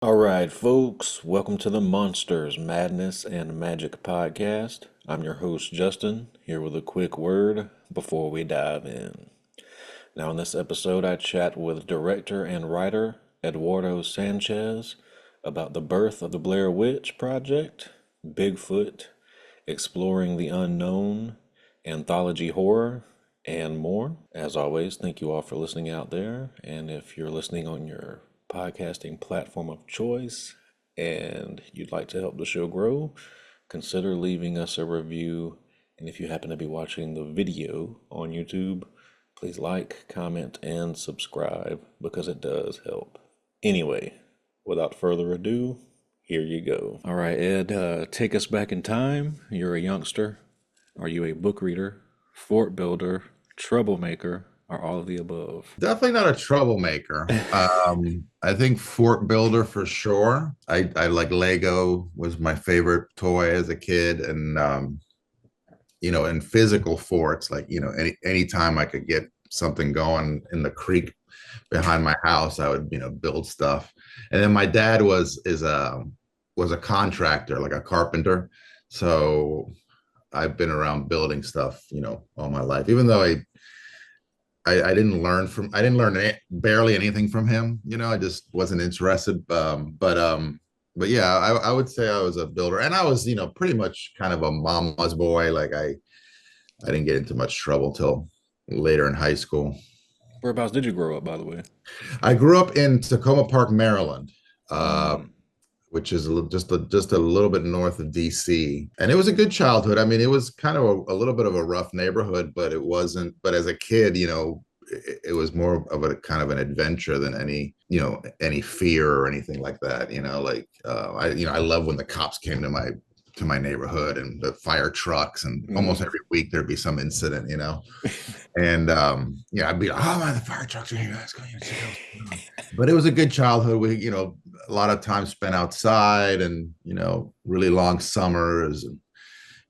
All right, folks, welcome to the Monsters, Madness, and Magic podcast. I'm your host, Justin, here with a quick word before we dive in. Now, in this episode, I chat with director and writer Eduardo Sanchez about the birth of the Blair Witch Project, Bigfoot, exploring the unknown, anthology horror, and more. As always, thank you all for listening out there. And if you're listening on your podcasting platform of choice and you'd like to help the show grow, consider leaving us a review. And if you happen to be watching the video on YouTube, please like, comment, and subscribe because it does help. Anyway, without further ado, here you go. All right, Ed, take us back in time. You're a youngster. Are you a book reader, fort builder, troublemaker, or all of the above? Definitely not a troublemaker. I think fort builder for sure. I like Lego was my favorite toy as a kid, and in physical forts, like anytime I could get something going in the creek behind my house, I would build stuff. And then my dad was a contractor, like a carpenter, so I've been around building stuff, all my life. Even though I I didn't learn barely anything from him. I just wasn't interested. But yeah, I would say I was a builder, and I was, pretty much kind of a mama's boy. Like I didn't get into much trouble till later in high school. Whereabouts did you grow up, by the way? I grew up in Tacoma Park, Maryland, Mm, which is just a little bit north of DC. And it was a good childhood. I mean, it was kind of a little bit of a rough neighborhood, but it wasn't. But as a kid, it was more of a kind of an adventure than any fear or anything like that. I love when the cops came to my neighborhood and the fire trucks, and almost mm. every week there'd be some incident. And I'd be like, oh man, the fire trucks are here. Let's go. But it was a good childhood. A lot of time spent outside, and really long summers,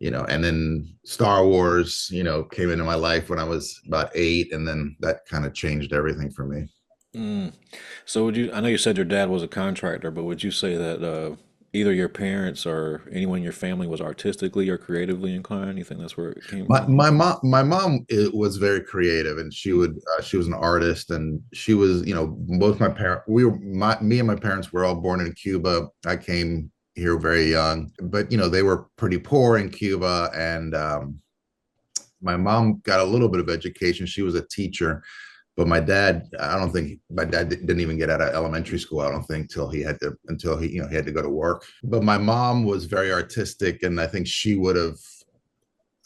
and then Star Wars, came into my life when I was about 8, and then that kind of changed everything for me. Mm. So I know you said your dad was a contractor, but would you say that either your parents or anyone in your family was artistically or creatively inclined? You think that's where it came My from? my mom was very creative, and she was an artist, and she was, both my parents, me and my parents were all born in Cuba. I came here very young, but they were pretty poor in Cuba, and my mom got a little bit of education. She was a teacher, but I don't think my dad didn't even get out of elementary school. I don't think until he had to go to work. But my mom was very artistic, and I think she would have,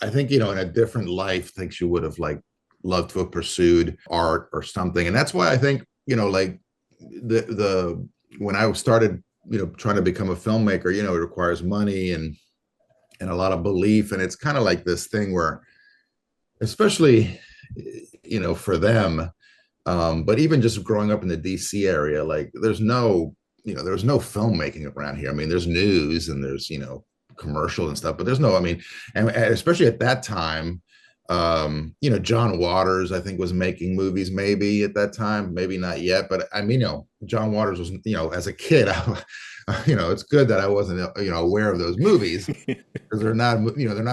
in a different life, I think she would have like loved to have pursued art or something. And that's why I think, like the when I started, trying to become a filmmaker, it requires money and a lot of belief. And it's kind of like this thing where, especially, for them, but even just growing up in the DC area, like there's no filmmaking around here. I mean, there's news and there's, commercial and stuff, but there's no, I mean, and especially at that time, John Waters, I think, was making movies maybe at that time, maybe not yet, but I mean, John Waters was, as a kid, it's good that I wasn't, aware of those movies, because they're not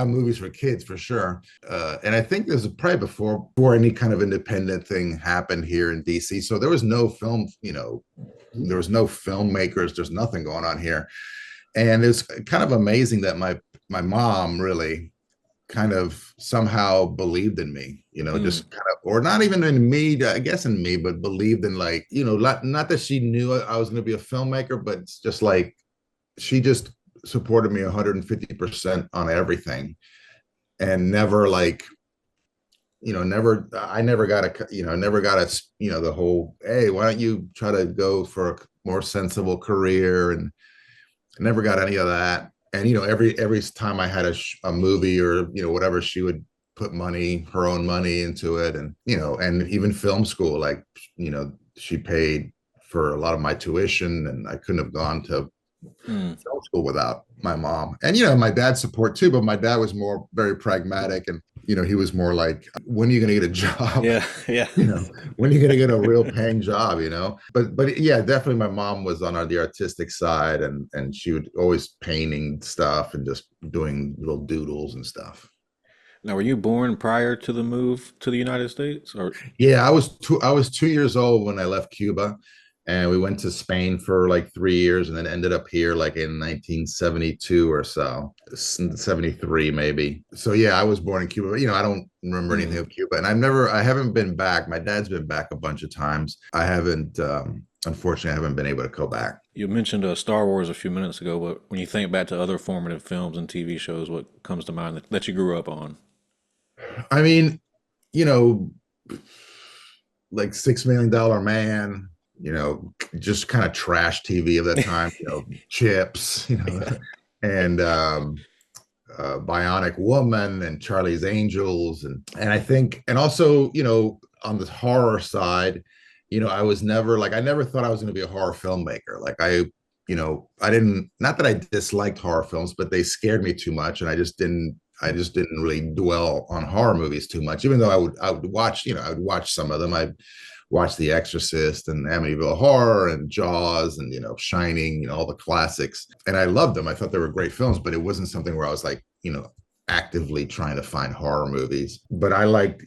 movies for kids for sure. And I think this is probably before any kind of independent thing happened here in DC. So there was no film, there was no filmmakers. There's nothing going on here, and it's kind of amazing that my mom really kind of somehow believed in me, Mm, just kind of, or not even in me, I guess in me, but believed in, like, not that she knew I was going to be a filmmaker, but it's just like she just supported me 150% on everything, and never like, I never got the whole, hey, why don't you try to go for a more sensible career, and I never got any of that. And every time I had a movie or whatever, she would put her own money into it, and and even film school, like, she paid for a lot of my tuition, and I couldn't have gone to mm, film school without my mom, and my dad's support too. But my dad was more very pragmatic, and he was more like, when are you going to get a job? Yeah, yeah. When are you going to get a real paying job? But yeah, definitely my mom was on the artistic side, and she would always painting stuff and just doing little doodles and stuff. Now, were you born prior to the move to the United States, or Yeah, I was 2 years old when I left Cuba, and we went to Spain for like 3 years, and then ended up here like in 1972 or so, 73 maybe. So yeah, I was born in Cuba. But, I don't remember anything hmm. of Cuba, and I haven't been back. My dad's been back a bunch of times. I haven't, unfortunately, I haven't been able to go back. You mentioned Star Wars a few minutes ago, but when you think back to other formative films and TV shows, what comes to mind that you grew up on? I mean, you know, like $6 Million Man, just kind of trash TV of that time, Chips, Yeah. and Bionic Woman and Charlie's Angels, and I think, and also, on the horror side, I was never like, I never thought I was going to be a horror filmmaker. Like I didn't, not that I disliked horror films, but they scared me too much, and I just didn't really dwell on horror movies too much, even though I would watch, I would watch some of them. I watched The Exorcist and Amityville Horror and Jaws and, Shining, all the classics. And I loved them. I thought they were great films, but it wasn't something where I was like, actively trying to find horror movies. But I liked,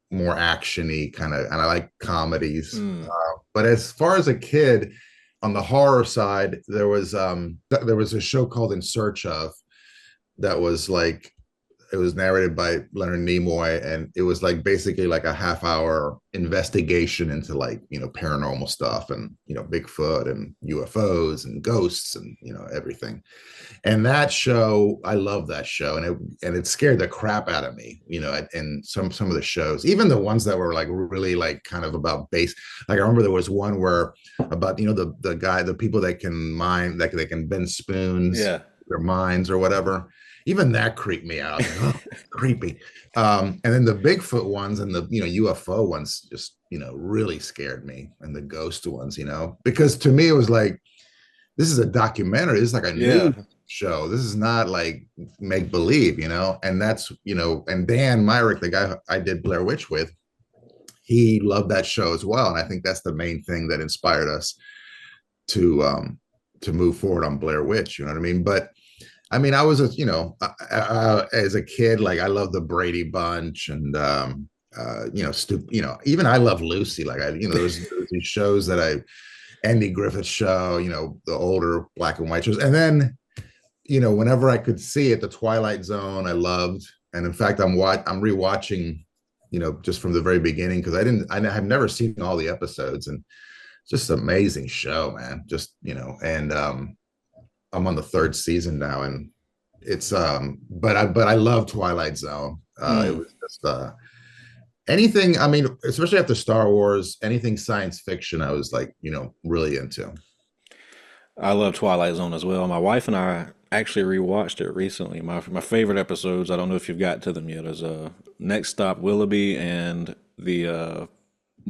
more actiony kind of, and I like comedies. Mm. But as far as a kid, on the horror side, there was a show called In Search Of, that was like, it was narrated by Leonard Nimoy, and it was like basically like a half-hour investigation into like, paranormal stuff, and Bigfoot and UFOs and ghosts and everything. And that show, I love that show, and it scared the crap out of me. And some of the shows, even the ones that were like really like kind of about base. Like I remember there was one where about the people that can mine, that they can bend spoons, Yeah. their minds or whatever. Even that creeped me out. I was like, oh, creepy. And then the Bigfoot ones and the UFO ones just really scared me, and the ghost ones, because to me it was like, this is a documentary. This is like a Yeah. news show. This is not like make believe, And that's and Dan Myrick, the guy I did Blair Witch with, he loved that show as well, and I think that's the main thing that inspired us to move forward on Blair Witch. You know what I mean? But I mean, I was as a kid, like I love the Brady Bunch, and even I love Lucy. Like there was these shows that Andy Griffith Show, the older black and white shows, and then whenever I could see it, the Twilight Zone, I loved, and in fact, I'm rewatching, just from the very beginning, because I have never seen all the episodes, and just an amazing show, man. Just and I'm on the third season now, and it's but I love Twilight Zone. It Mm. was just anything. I mean, especially after Star Wars, anything science fiction, I was like, really into. I love Twilight Zone as well. My wife and I actually rewatched it recently. My favorite episodes, I don't know if you've got to them yet, is Next Stop Willoughby and the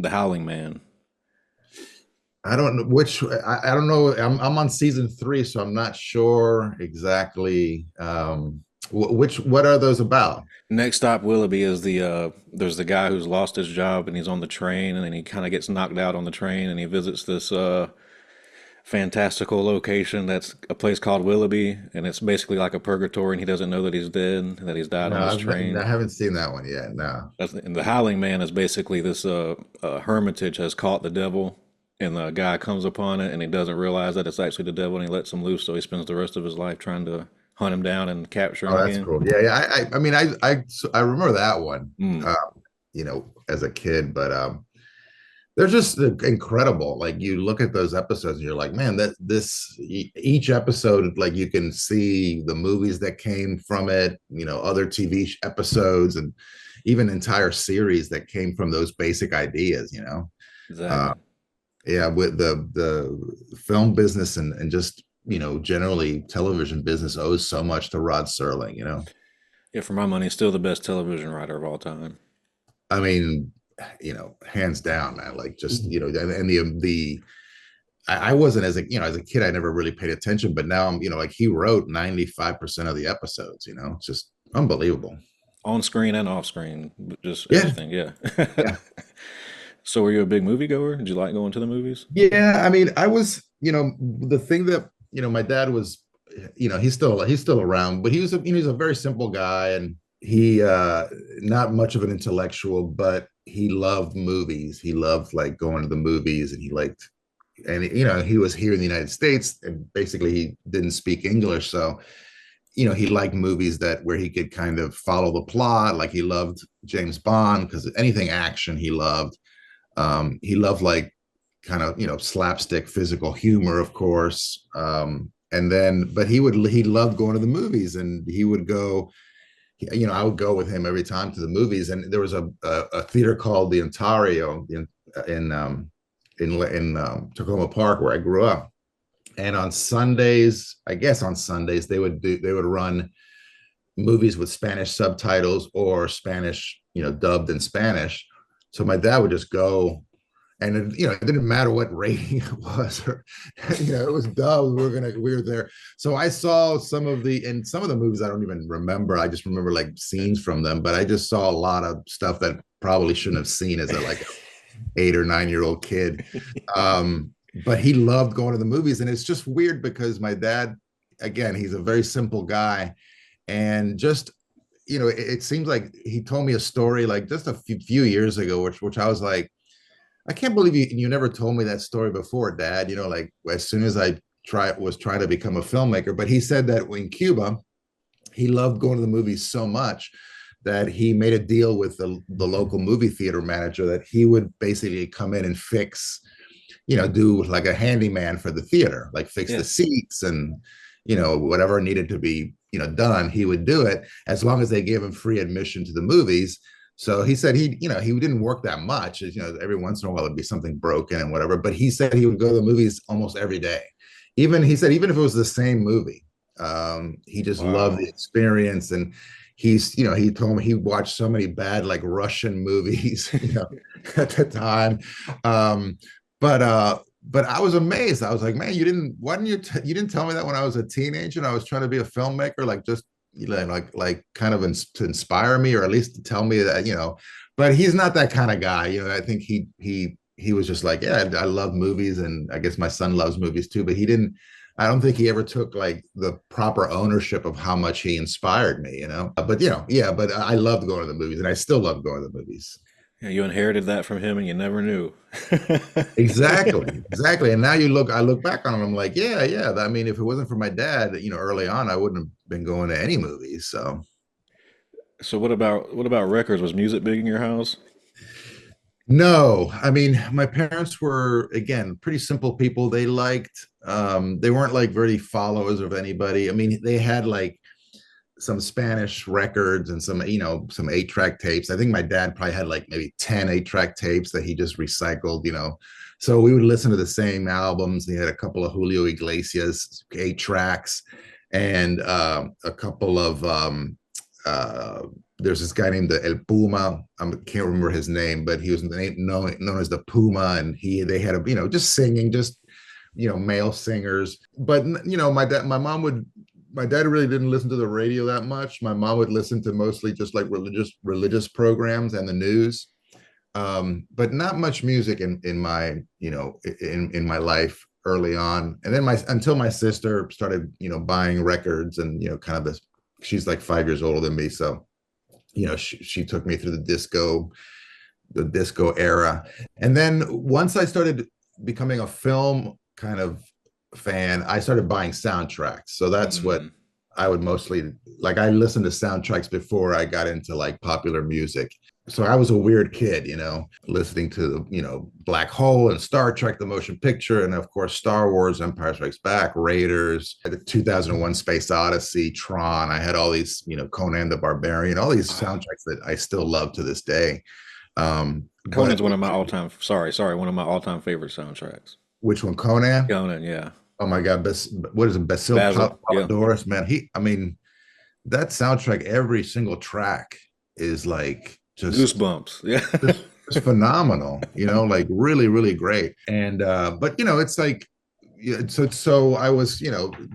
Howling Man. I don't know which. I don't know. I'm on season 3, so I'm not sure exactly. What are those about? Next Stop Willoughby is there's the guy who's lost his job and he's on the train and then he kind of gets knocked out on the train and he visits this fantastical location that's a place called Willoughby, and it's basically like a purgatory, and he doesn't know that he's dead and that he's died No, on this I train. haven't seen that one yet. No. And the Howling Man is basically this hermitage has caught the devil, and the guy comes upon it, and he doesn't realize that it's actually the devil, and he lets him loose. So he spends the rest of his life trying to hunt him down and capture him Oh, that's again. cool. Yeah, yeah. I mean, I remember that one, Mm, as a kid, but they're just incredible. Like you look at those episodes and you're like, man, each episode, like you can see the movies that came from it, other TV episodes, and even entire series that came from those basic ideas. Uh, exactly. yeah, with the film business, and just, generally television business owes so much to Rod Serling. Yeah, for my money, still the best television writer of all time. I mean, hands down, man. Like just, and the I wasn't as a kid, I never really paid attention, but now I'm, like he wrote 95% of the episodes. It's just unbelievable. On screen and off screen, just Yeah, everything. Yeah. yeah. So were you a big movie goer? Did you like going to the movies? Yeah, I mean, I was, the thing that, my dad was, he's still around, but he was a very simple guy, and he not much of an intellectual, but he loved movies. He loved like going to the movies, and he liked, and he was here in the United States, and basically he didn't speak English, so he liked movies that where he could kind of follow the plot. Like he loved James Bond because anything action he loved. He loved like kind of slapstick physical humor, of course. And then, but he loved going to the movies, and he would go. I would go with him every time to the movies. And there was a theater called the Ontario in Tacoma Park where I grew up. And on Sundays, I guess on Sundays they would run movies with Spanish subtitles or Spanish, dubbed in Spanish. So my dad would just go, and it didn't matter what rating it was, or it was dubbed. We were there. So I saw some of the movies I don't even remember. I just remember like scenes from them, but I just saw a lot of stuff that probably shouldn't have seen as a like 8 or 9 year old kid. But he loved going to the movies, and it's just weird because my dad, again, he's a very simple guy, and just it seems like he told me a story like just a few years ago, which I was like, I can't believe you never told me that story before, Dad. Like as soon as I was trying to become a filmmaker. But he said that in Cuba, he loved going to the movies so much that he made a deal with the local movie theater manager that he would basically come in and fix, do like a handyman for the theater, like fix the Yeah. seats and, whatever needed to be, done, he would do it as long as they gave him free admission to the movies. So he said he didn't work that much. Every once in a while it'd be something broken and whatever. But he said he would go to the movies almost every day. He said even if it was the same movie, he just loved the Wow. experience. And he told me he watched so many bad like Russian movies, at the time. Um, but I was amazed. I was like, man, you didn't tell me that when I was a teenager and I was trying to be a filmmaker, like just like kind of to inspire me, or at least to tell me that, but he's not that kind of guy. I think he was just like, yeah, I love movies, and I guess my son loves movies too, but I don't think he ever took like the proper ownership of how much he inspired me, but yeah, but I loved going to the movies, and I still love going to the movies. Yeah, you inherited that from him and you never knew. Exactly. And now I look back on it, I'm like, yeah, yeah. I mean, if it wasn't for my dad, early on, I wouldn't have been going to any movies. So So what about records? Was music big in your house? no, I mean, my parents were again pretty simple people. They weren't like very followers of anybody. I mean, they had like some Spanish records and some 8-track tapes. I think my dad probably had like maybe 10 8-track tapes that he just recycled. So we would listen to the same albums. He had a couple of Julio Iglesias 8 tracks, and a couple of there's this guy named the El Puma. I can't remember his name, but he was known as the Puma, and they had just singing, just male singers. But my dad really didn't listen to the radio that much. My mom would listen to mostly just like religious programs and the news, but not much music in my in my life early on. And then until my sister started buying records, and kind of this, she's like 5 years older than me, so she took me through the disco era. And then once I started becoming a film kind of fan, I started buying soundtracks. So that's what Mm. I would mostly like. I listened to soundtracks before I got into like popular music. So I was a weird kid, listening to, Black Hole and Star Trek, the motion picture, and of course, Star Wars, Empire Strikes Back, Raiders, the 2001 Space Odyssey, Tron. I had all these, Conan the Barbarian, all these Wow. soundtracks that I still love to this day. But Conan's one of my all-time, sorry, one of my all-time favorite soundtracks. which one, Conan? Conan, yeah. Oh my God, what is it? Basil Basil, yeah. Doris, man. I mean, that soundtrack, every single track is like Goosebumps, yeah. just phenomenal, like really, really great. And but it's like, yeah, so I was,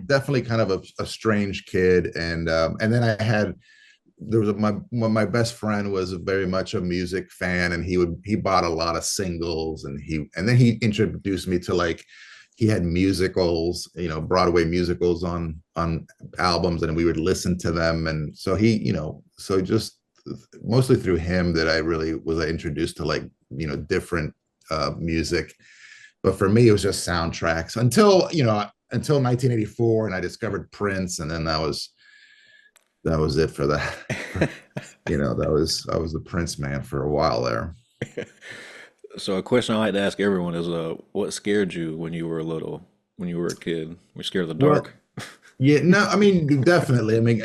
definitely kind of a strange kid, and then I had there was my best friend was very much a music fan, and he bought a lot of singles, and then he introduced me to like he had musicals, Broadway musicals on albums, and we would listen to them. And so so just mostly through him that I really was introduced to like different music. But for me, it was just soundtracks until 1984, and I discovered Prince, and then that was it for that. I was the Prince man for a while there. So a question I like to ask everyone is, what scared you when you were little, when you were a kid? Were you scared of the Well, dark? yeah, no, I mean, definitely. I mean,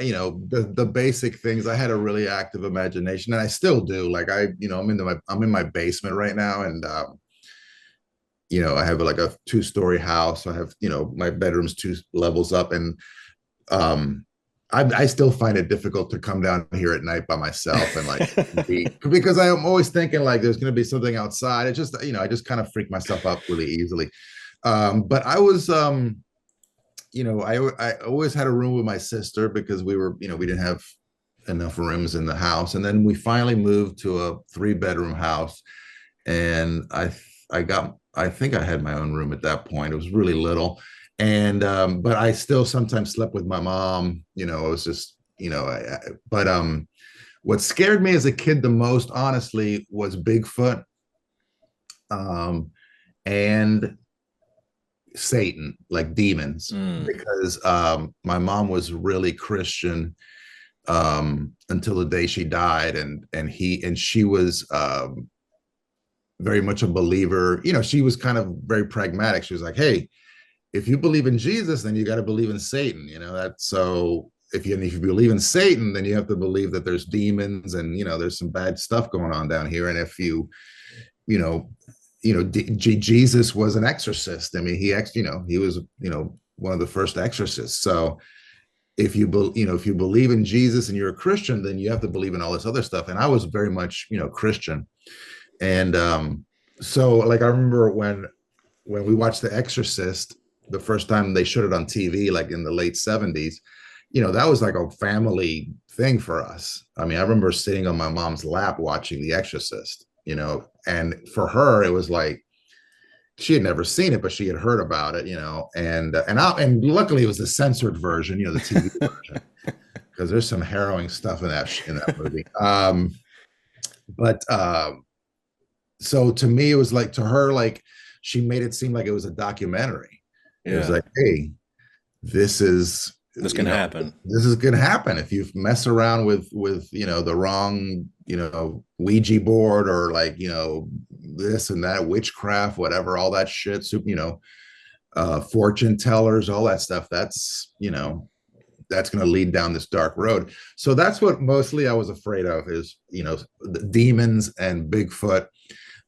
the basic things. I had a really active imagination, and I still do. Like I'm in my basement right now, and I have like a two-story house. I have, my bedroom's two levels up, and um, I still find it difficult to come down here at night by myself and like because I'm always thinking like there's going to be something outside. It just, I just kind of freak myself up really easily. But I was, I always had a room with my sister because we didn't have enough rooms in the house, and then we finally moved to a three-bedroom house, and I think I had my own room at that point. It was really little, and but I still sometimes slept with my mom. It was just but what scared me as a kid the most, honestly, was Bigfoot, um, and Satan, like demons, Mm, because my mom was really Christian until the day she died, and she was very much a believer. She was kind of very pragmatic. She was like, "Hey, if you believe in Jesus, then you got to believe in Satan." That's so. If you believe in Satan, then you have to believe that there's demons and there's some bad stuff going on down here. And if you know Jesus was an exorcist. I mean, he was one of the first exorcists. So if you believe in Jesus and you're a Christian, then you have to believe in all this other stuff. And I was very much Christian, and so like I remember when we watched The Exorcist the first time they showed it on TV, like in the late 70s, that was like a family thing for us. I mean, I remember sitting on my mom's lap watching The Exorcist, and for her, it was like she had never seen it, but she had heard about it, and luckily it was the censored version, the TV version, because there's some harrowing stuff in that movie. But so to me, it was like to her, like she made it seem like it was a documentary. It was yeah, like, hey, this is this can happen. this is gonna happen if you mess around with the wrong Ouija board, or like this and that, witchcraft, whatever, all that shit. So fortune tellers, all that stuff. That's going to lead down this dark road. So that's what mostly I was afraid of, is the demons and Bigfoot.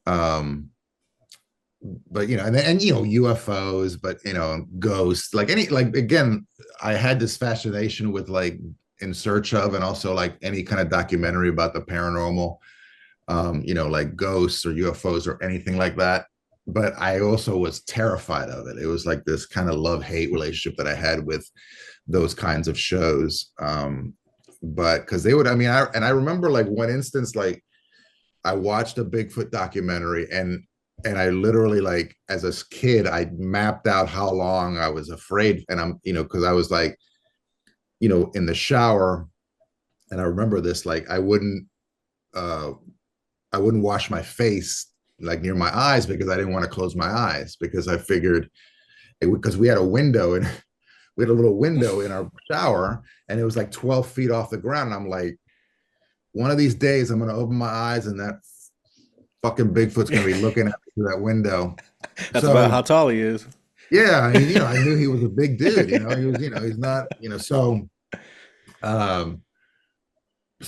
Um, but and UFOs, but ghosts, like any, like, again, I had this fascination with like In Search Of, and also like any kind of documentary about the paranormal, like ghosts or UFOs or anything like that. But I also was terrified of it. It was like this kind of love-hate relationship that I had with those kinds of shows. But because they would, I mean, I remember like one instance, like I watched a Bigfoot documentary, and I literally, like, as a kid, I mapped out how long I was afraid. And because I was like, in the shower, and I remember this, like uh I wouldn't wash my face like near my eyes, because I didn't want to close my eyes, because I figured because we had a window, and we had a little window in our shower, and it was like 12 feet off the ground. And I'm like, one of these days I'm going to open my eyes, and that fucking Bigfoot's going to be looking at me through that window. That's about how So tall he is. yeah, I mean, I knew he was a big dude. He was, he's not, um,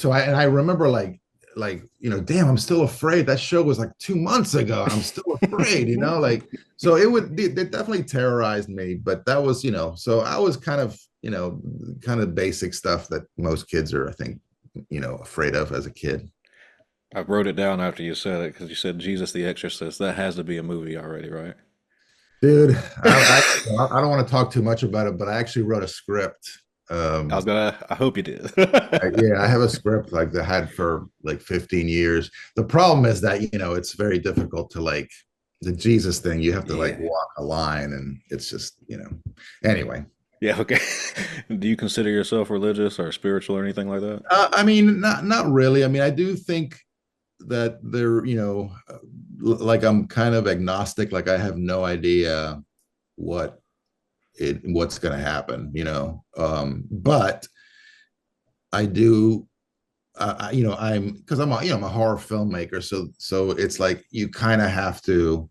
I remember like damn, I'm still afraid. That show was like 2 months ago, and I'm still afraid. Like, so it definitely terrorized me. But that was, so I was kind of basic stuff that most kids are, I think, afraid of as a kid. I wrote it down after you said it because you said Jesus the Exorcist. That has to be a movie already, right? Dude, I don't want to talk too much about it, but I actually wrote a script I was gonna. I hope you did. Yeah, I have a script like that I had for like 15 years. The problem is that, it's very difficult to like the Jesus thing. You have to like Yeah. walk a line and it's just, anyway. Yeah. Okay. Do you consider yourself religious or spiritual or anything like that? I mean, not really. I mean, I do think that there, like I'm kind of agnostic. Like I have no idea what what's going to happen, but I do I'm because I'm a horror filmmaker, so it's like you kind of have to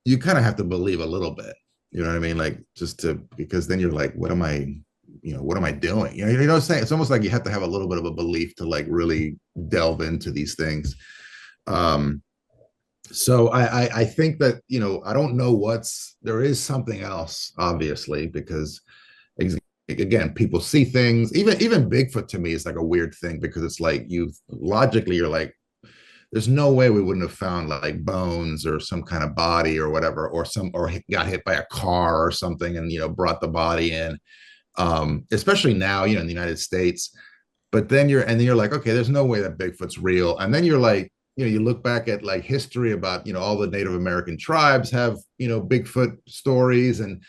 believe a little bit, you know what I mean, like just to because then you're like, what am I doing, what I'm saying. It's almost like you have to have a little bit of a belief to like really delve into these things. um so I think that, I don't know what's there is something else, obviously, because again, people see things. Even Bigfoot to me is like a weird thing, because it's like you logically you're like, there's no way we wouldn't have found like bones or some kind of body or whatever, or got hit by a car or something and brought the body in. Especially now, in the United States. But then you're like, okay, there's no way that Bigfoot's real. And then you're like, you look back at like history about, all the Native American tribes have, Bigfoot stories, and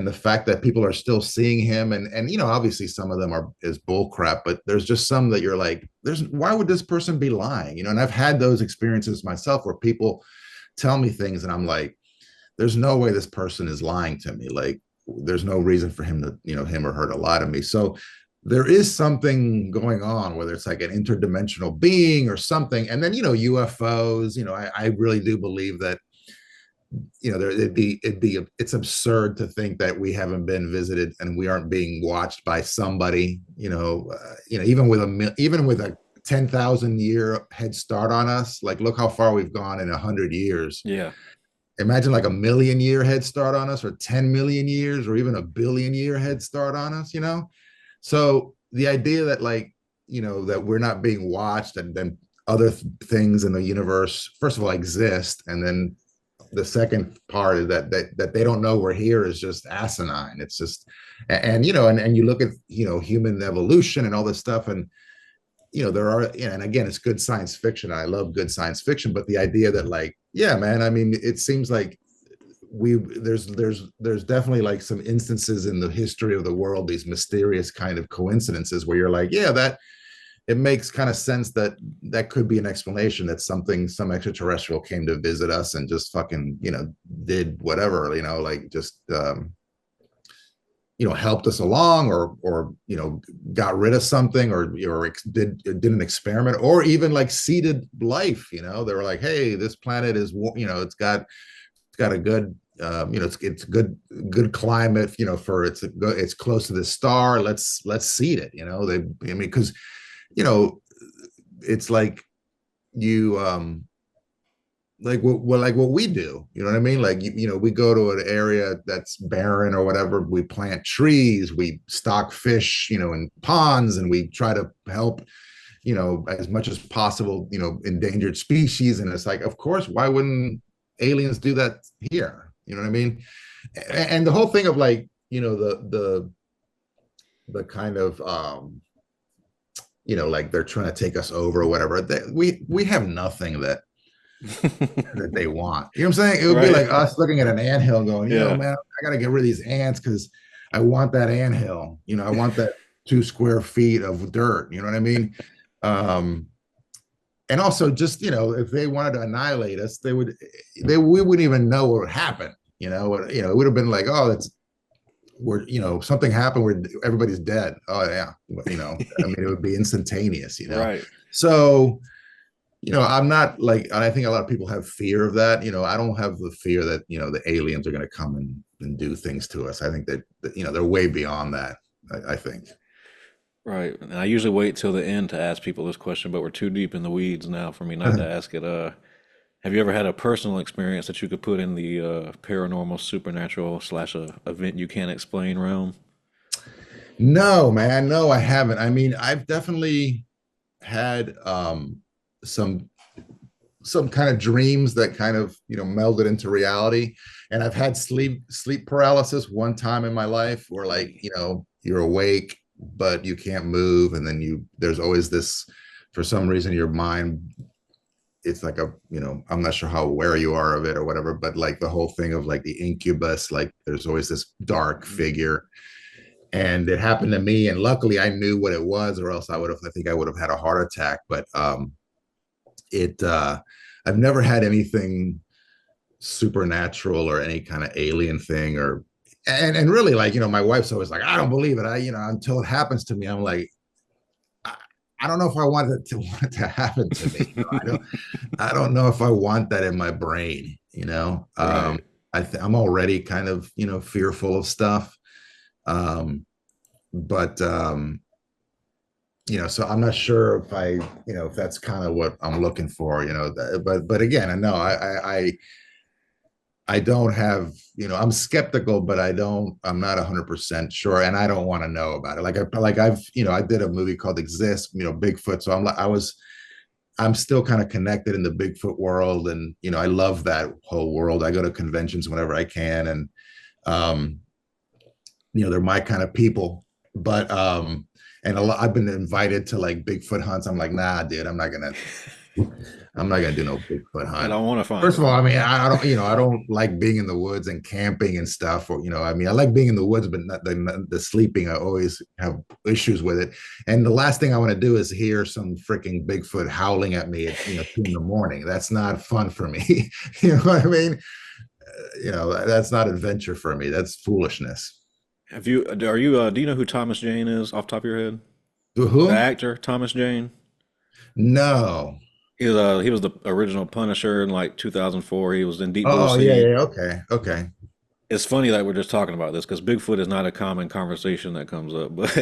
the fact that people are still seeing him, and obviously some of them are is bull crap, but there's just some that you're like, why would this person be lying? And I've had those experiences myself where people tell me things and I'm like, there's no way this person is lying to me. Like, there's no reason for him to, him or her to lie to me. So there is something going on, whether it's like an interdimensional being or something. And then, UFOs, I really do believe that, it's absurd to think that we haven't been visited and we aren't being watched by somebody, even with a 10,000 year head start on us. Like, look how far we've gone in 100 years. Yeah. Imagine like a million year head start on us, or 10 million years, or even a billion year head start on us. So the idea that, like, that we're not being watched, and then other things in the universe, first of all, exist, and then the second part is that they don't know we're here, is just asinine. It's just, and you look at, human evolution and all this stuff, and there are, and again, it's good science fiction. I love good science fiction, but the idea that, like, yeah, man, I mean, it seems like there's definitely like some instances in the history of the world, these mysterious kind of coincidences where you're like, yeah, that it makes kind of sense that that could be an explanation, that some extraterrestrial came to visit us and just fucking, did whatever, like just helped us along, or got rid of something, or did an experiment, or even like seeded life. They were like, hey, this planet is, it's got a good, it's good climate, for it's close to the star, let's seed it. They, I mean, because you know it's like you like what we do, you know what I mean, like, we go to an area that's barren or whatever, we plant trees, we stock fish, in ponds, and we try to help, as much as possible, endangered species. And it's like, of course, why wouldn't aliens do that here? You know what I mean? And the whole thing of, like, the kind of like they're trying to take us over or whatever. We have nothing that they want. You know what I'm saying? It would be Right. like us looking at an anthill going, Yeah. man, I got to get rid of these ants because I want that anthill. I want that 2 square feet of dirt. You know what I mean? And also, just, if they wanted to annihilate us, we wouldn't even know what would happen. It would have been like, oh, something happened where everybody's dead. Oh yeah. I mean, it would be instantaneous. Right. So, I'm not like, I think a lot of people have fear of that. I don't have the fear that, the aliens are going to come and do things to us. I think that, they're way beyond that. I think. Right. And I usually wait till the end to ask people this question, but we're too deep in the weeds now for me not to ask it. Have you ever had a personal experience that you could put in the paranormal, supernatural slash event you can't explain realm? No, man, no, I haven't. I mean, I've definitely had some some kind of dreams that kind of melded into reality. And I've had sleep paralysis one time in my life where, like, Mm. you're awake but you can't move, and then there's always this, for some reason, your mind, it's like I'm not sure how aware you are of it or whatever, but like the whole thing of like the incubus, like there's always this dark Mm. figure. And it happened to me, and luckily I knew what it was, or else I think I would have had a heart attack. But it I've never had anything supernatural or any kind of alien thing, or and really, like, my wife's always like, I don't believe it. Until it happens to me, I'm like, I, I don't know if I want it to happen to me. I don't know if I want that in my brain. Right. I'm already kind of fearful of stuff. Um, but so I'm not sure if if that's kind of what I'm looking for. But again, I know I don't have, I'm skeptical, but I'm not 100% sure. And I don't want to know about it. I did a movie called Exist, Bigfoot. So I'm still kind of connected in the Bigfoot world. And, I love that whole world. I go to conventions whenever I can. And, um, they're my kind of people. But, and I've been invited to like Bigfoot hunts. I'm like, nah, dude, I'm not gonna do no Bigfoot I hunt. don't want to find First of all, one. I mean, I don't like being in the woods and camping and stuff. Or, I mean, I like being in the woods, but not the sleeping. I always have issues with it. And the last thing I want to do is hear some freaking Bigfoot howling at me at 2 in the morning. That's not fun for me. You know what I mean? That's not adventure for me. That's foolishness. Do you know who Thomas Jane is off the top of your head? The Who? actor, Thomas Jane? No. He was the original Punisher in like 2004. He was in Deep Blue Oh, yeah, Sea. yeah. Okay. Okay. It's funny that we're just talking about this because Bigfoot is not a common conversation that comes up. But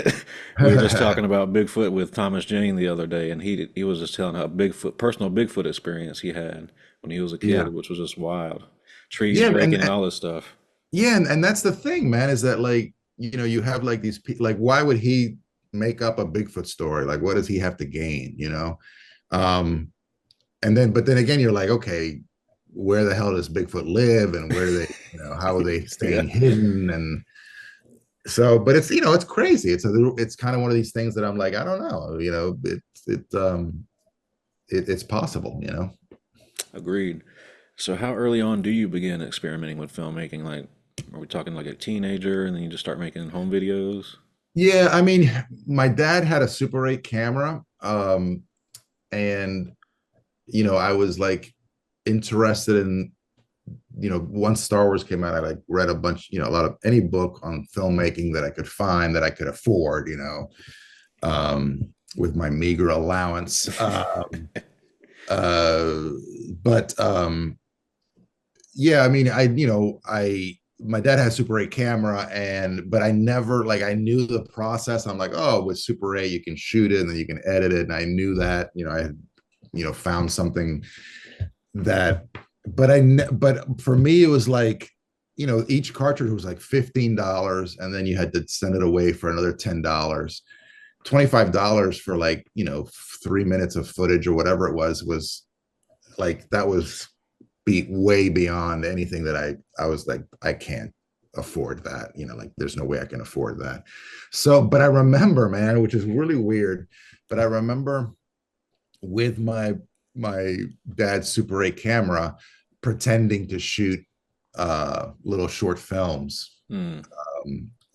we were just talking about Bigfoot with Thomas Jane the other day, and he was just telling how personal Bigfoot experience he had when he was a Yeah. kid, which was just wild. Trees Yeah. breaking and all this stuff. Yeah, and that's the thing, man, is that, like, you have like these like, why would he make up a Bigfoot story? Like, what does he have to gain? Um, and then, but then again, you're like, okay, where the hell does Bigfoot live, and where do they, how are they Yeah, staying hidden? And so, but it's crazy. It's kind of one of these things that I'm like, I don't know, it's possible. agreed. So how early on do you begin experimenting with filmmaking? Like, are we talking like a teenager, and then you just start making home videos? Yeah, I mean, my dad had a Super 8 camera, and I was like interested in, once Star Wars came out, I like read a bunch, a lot of any book on filmmaking that I could find that I could afford, with my meager allowance. Uh, but Yeah, I mean, my dad has Super 8 camera, but I never, like, I knew the process. I'm like, oh, with Super 8 you can shoot it and then you can edit it, and I knew that. I had found something that, but for me it was like, each cartridge was like $15, and then you had to send it away for another $10. $25 for, like, 3 minutes of footage or whatever it was like, that was way beyond anything that I was like, I can't afford that. Like, there's no way I can afford that. So, but I remember, man, which is really weird, but I remember with my dad's Super 8 camera, pretending to shoot little short films, Hmm.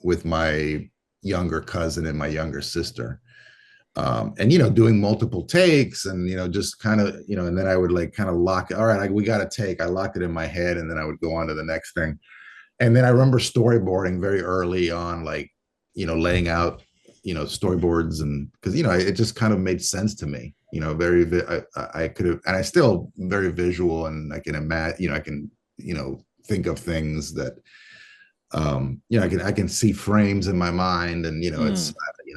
with my younger cousin and my younger sister. And doing multiple takes, and just kind of, and then I would like kind of lock it. All right, we got a take. I locked it in my head, and then I would go on to the next thing. And then I remember storyboarding very early on, like, laying out, storyboards, and because it just kind of made sense to me. I could have, and I still very visual, and I can imagine, I can, think of things that, I can see frames in my mind, and Hmm.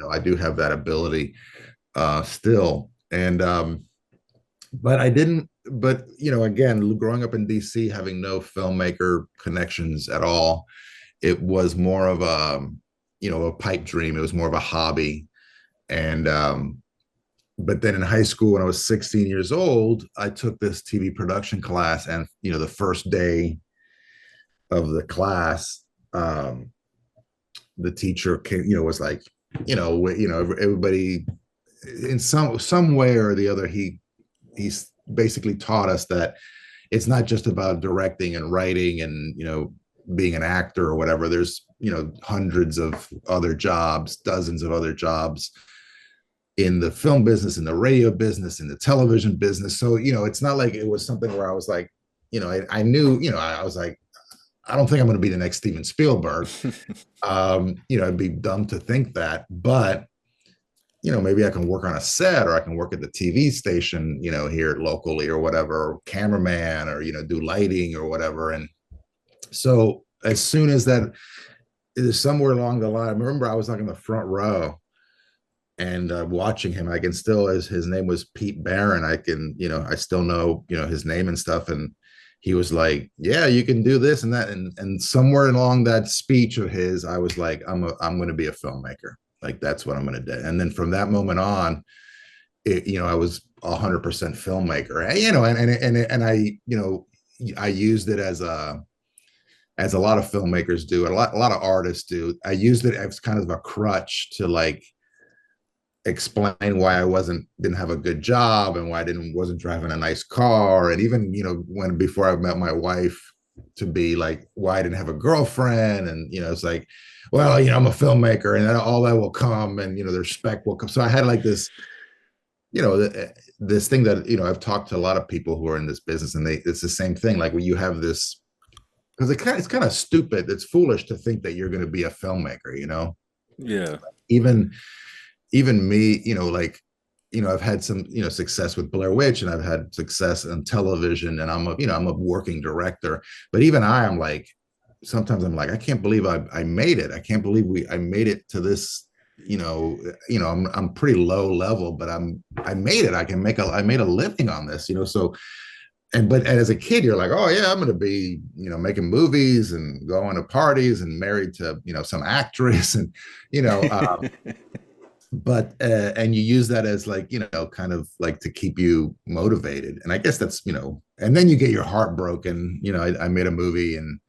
I do have that ability still. And but I didn't, but again, growing up in DC, having no filmmaker connections at all, it was more of a pipe dream. It was more of a hobby. And But then in high school, when I was 16 years old, I took this TV production class, and the first day of the class, um, the teacher came, was like, everybody in some way or the other, he's basically taught us that it's not just about directing and writing and being an actor or whatever. There's hundreds of other jobs, dozens of other jobs in the film business, in the radio business, in the television business. So it's not like it was something where I was like, I knew, I was like, I don't think I'm going to be the next Steven Spielberg. It'd be dumb to think that, but maybe I can work on a set, or I can work at the TV station, here locally or whatever, or cameraman, or, do lighting or whatever. And so as soon as that is somewhere along the line, I remember I was like in the front row and watching him. I can still, as his name was Pete Barron, I can, I still know, his name and stuff. And he was like, yeah, you can do this and that. And somewhere along that speech of his, I was like, I'm going to be a filmmaker. Like, that's what I'm going to do. And then from that moment on, I was 100% filmmaker. And I, I used it as a lot of filmmakers do, and a lot of artists do. I used it as kind of a crutch to like explain why I didn't have a good job, and why I wasn't driving a nice car. And even, when before I met my wife to be, like, why I didn't have a girlfriend. And, it's like, well, I'm a filmmaker, and then all that will come, and, the respect will come. So I had like this, this thing that, I've talked to a lot of people who are in this business, and it's the same thing. Like, when you have this, because it's kind of stupid. It's foolish to think that you're going to be a filmmaker, Yeah. even me, like, I've had some, success with Blair Witch, and I've had success on television, and I'm a working director. But even I'm like, sometimes I'm like, I can't believe I made it. I can't believe I made it to this, I'm pretty low level, but I made it. I made a living on this, so. But as a kid, you're like, oh yeah, I'm going to be, making movies and going to parties and married to, some actress, and, you know, but and you use that as, like, kind of like to keep you motivated. And I guess that's, and then you get your heart broken. I made a movie in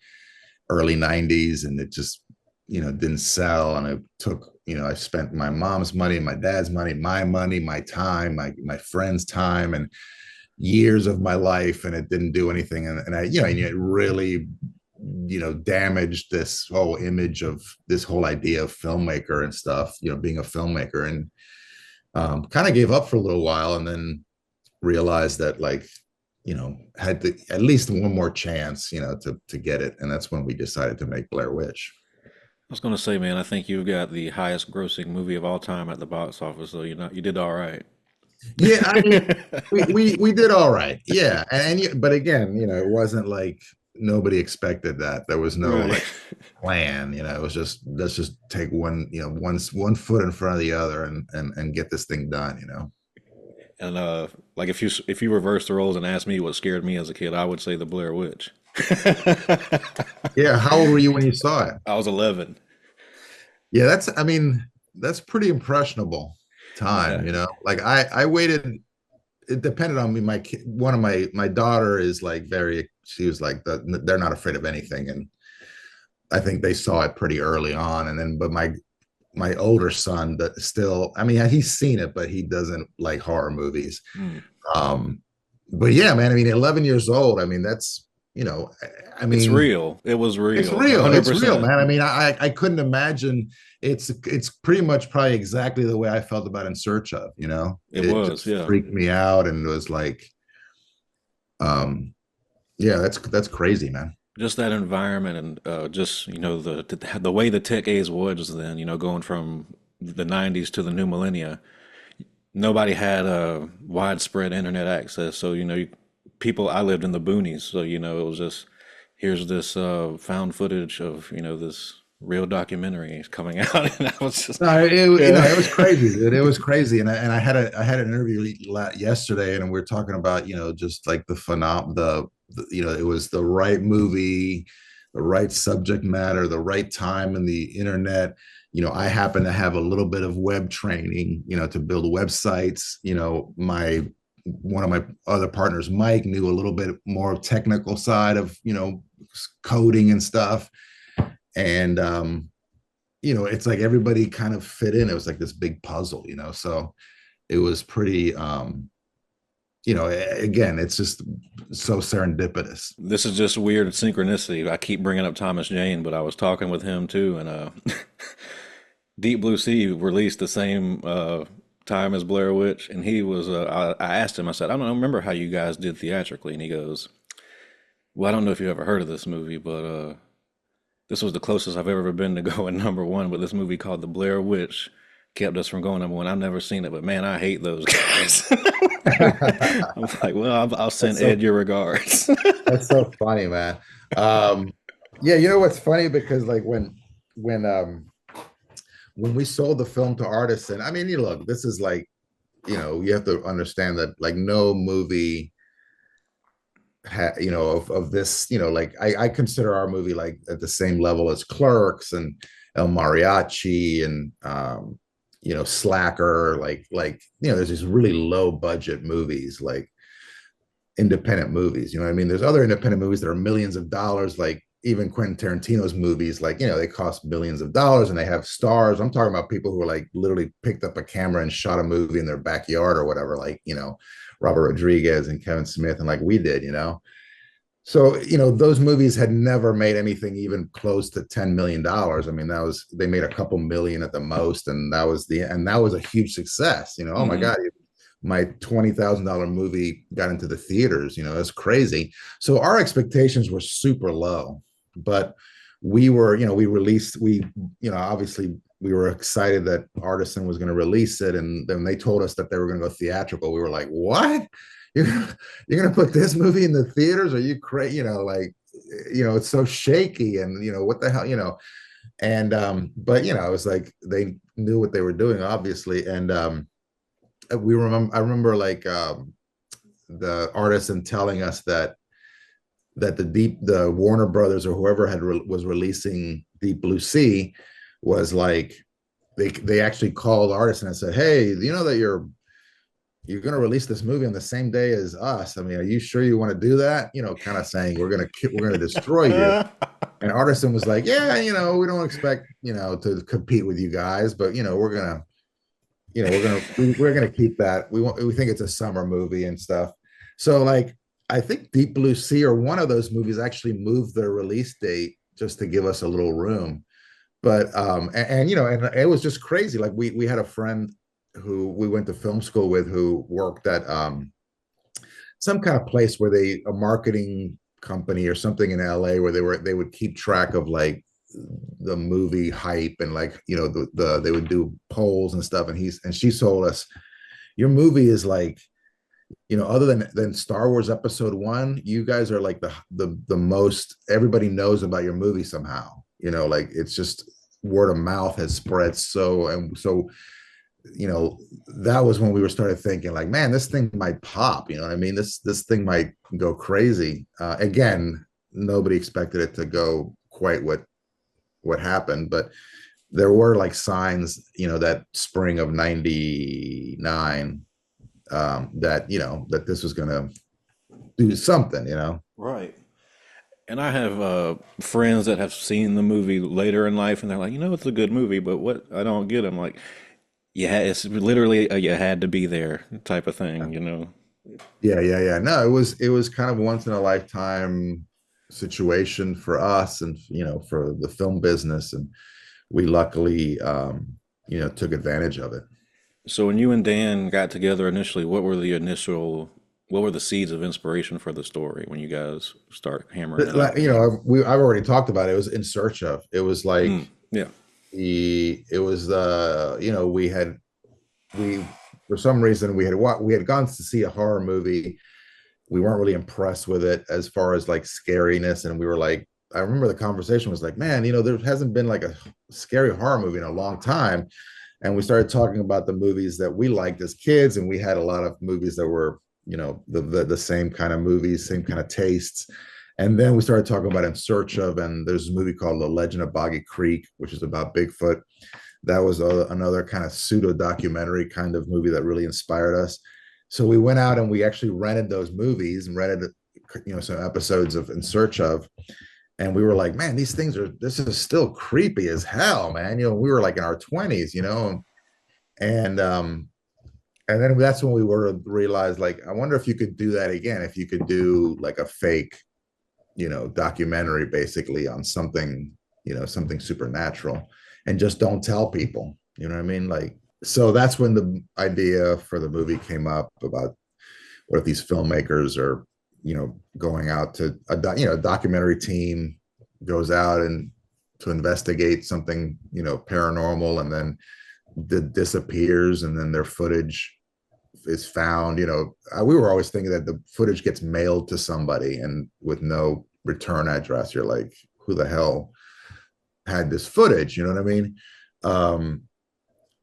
early 90s, and it just, didn't sell. And it took, I spent my mom's money, my dad's money, my time, my friends' time, and years of my life, and it didn't do anything. And I, and it really, damaged this whole image of this whole idea of filmmaker and stuff, being a filmmaker. And kind of gave up for a little while, and then realized that, like, had to, at least one more chance, to get it. And that's when we decided to make Blair Witch. I was gonna say, man, I think you've got the highest grossing movie of all time at the box office, so you did all right. Yeah, I mean, we did all right. Yeah, but again, it wasn't like nobody expected that. There was no Right. like plan. It was just, let's just take one foot in front of the other, and get this thing done. And like if you reverse the roles and ask me what scared me as a kid, I would say the Blair Witch. Yeah. How old were you when you saw it? I was 11. Yeah, I mean, that's pretty impressionable Yeah. time. Like, I waited. It depended on me. One of my daughter is like she was like, they're not afraid of anything, and I think they saw it pretty early on. And then, but my older son, that still, I mean, he's seen it, but he doesn't like horror movies. Mm. Um, but yeah, man, I mean, 11 years old. I mean, that's, I It's mean, real. It was it's real. real. It's real, 100%. man. I mean, I couldn't imagine. It's pretty much probably exactly the way I felt about In Search Of. It It was, just yeah. freaked me out, and it was like, um, yeah, that's crazy, man. Just that environment and just the way the tech age was then, going from the 90s to the new millennia. Nobody had widespread internet access, so people. I lived in the boonies, so it was just here's this found footage of this real documentary coming out, and I was just No, yeah. it was crazy, dude. It was crazy. And I had an interview yesterday, and we are talking about, just like it was the right movie, the right subject matter, the right time in the internet. I happen to have a little bit of web training, to build websites. My one of my other partners, Mike, knew a little bit more technical side of, coding and stuff. And it's like everybody kind of fit in. It was like this big puzzle, so it was pretty again, it's just so serendipitous. This is just weird synchronicity. I keep bringing up Thomas Jane, but I was talking with him too, and Deep Blue Sea released the same time as Blair Witch, and he was. I asked him. I said, I don't remember how you guys did theatrically, and he goes, "Well, I don't know if you ever heard of this movie, but this was the closest I've ever been to going number one. But this movie called The Blair Witch kept us from going number one. I've never seen it, but man, I hate those guys." I'm like, well, I'll send That's so Ed your regards. that's so funny, man. Um, yeah, what's funny, because like when when we sold the film to artists, and I mean, look, this is like, you have to understand that like no movie of this, like I consider our movie like at the same level as Clerks and El Mariachi and Slacker, there's these really low budget movies, like independent movies, what I mean? There's other independent movies that are millions of dollars, like even Quentin Tarantino's movies, like, they cost millions of dollars and they have stars. I'm talking about people who are like literally picked up a camera and shot a movie in their backyard or whatever, like, Robert Rodriguez and Kevin Smith, and like we did, So, those movies had never made anything even close to $10 million. I mean, they made a couple million at the most. And that was a huge success. Oh my Hmm. God, my $20,000 movie got into the theaters, that's crazy. So our expectations were super low, but we were, obviously we were excited that Artisan was going to release it. And then they told us that they were going to go theatrical. We were like, what? You're, you're going to put this movie in the theaters? Are you crazy? Like, it's so shaky, and, what the hell, and, but, it was like, they knew what they were doing, obviously. And, I remember like, the artisan telling us that the Warner Brothers or whoever was releasing Deep Blue Sea was like, they actually called artisan and said, hey, that you're going to release this movie on the same day as us. I mean, are you sure you want to do that? Kind of saying we're going to destroy you. And Artisan was like, yeah, we don't expect, to compete with you guys, but we're gonna keep that. We think it's a summer movie and stuff. So like, I think Deep Blue Sea or one of those movies actually moved their release date just to give us a little room. But and it was just crazy. Like we had a friend who we went to film school with who worked at some kind of place where a marketing company or something in LA, where they would keep track of like the movie hype, and like, they would do polls and stuff. And she told us, your movie is like, other than Star Wars Episode One, you guys are like the most everybody knows about your movie somehow. Like, it's just word of mouth has spread. So that was when we were started thinking like, man, this thing might pop. You know what I mean? This thing might go crazy. Again, nobody expected it to go quite what happened, but there were like signs, that spring of 99, that this was going to do something. Right. And I have friends that have seen the movie later in life, and they're like, it's a good movie, but what I don't get, I'm like, yeah, it's literally a you had to be there type of thing. Yeah. No, it was kind of once in a lifetime situation for us, and for the film business, and we luckily took advantage of it. So when you and Dan got together initially, what were the seeds of inspiration for the story when you guys start hammering But, it out? like, I've already talked about it. It was In Search Of. It was like Mm, yeah. it was we for some reason we had gone to see a horror movie. We weren't really impressed with it as far as like scariness, and we were like, I remember the conversation was like, man, there hasn't been like a scary horror movie in a long time. And we started talking about the movies that we liked as kids, and we had a lot of movies that were, the same kind of movies, same kind of tastes. And then we started talking about In Search of, and there's a movie called The Legend of Boggy Creek, which is about Bigfoot. That was another kind of pseudo documentary kind of movie that really inspired us. So we went out and we actually rented those movies and rented, some episodes of In Search of, and we were like, man, this is still creepy as hell, man. We were like in our 20s, and and then that's when we were realized, like, I wonder if you could do that again, if you could do like a fake, documentary basically on something, something supernatural, and just don't tell people, you know what I mean? Like, so that's when the idea for the movie came up about what if these filmmakers are, going out to a documentary team goes out and to investigate something, paranormal, and then disappears, and then their footage is found. We were always thinking that the footage gets mailed to somebody and with no return address. You're like, who the hell had this footage? You know what I mean?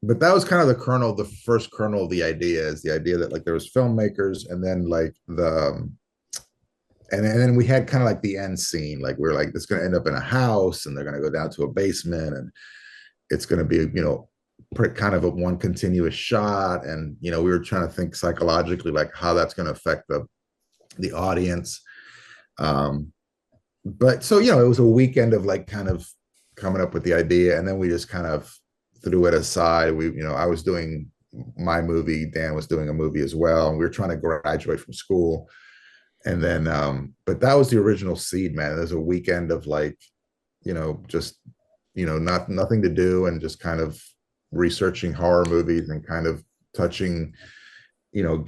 But that was kind of the first kernel of the idea, is the idea that like there was filmmakers, and then like and then we had kind of like the end scene. Like, we're like, it's going to end up in a house, and they're going to go down to a basement, and it's going to be, kind of a one continuous shot. And, we were trying to think psychologically, like how that's going to affect the audience. But so, it was a weekend of like kind of coming up with the idea. And then we just kind of threw it aside. I was doing my movie. Dan was doing a movie as well. And we were trying to graduate from school. And then, but that was the original seed, man. There's a weekend of like, just, nothing to do, and just kind of researching horror movies and kind of touching, you know,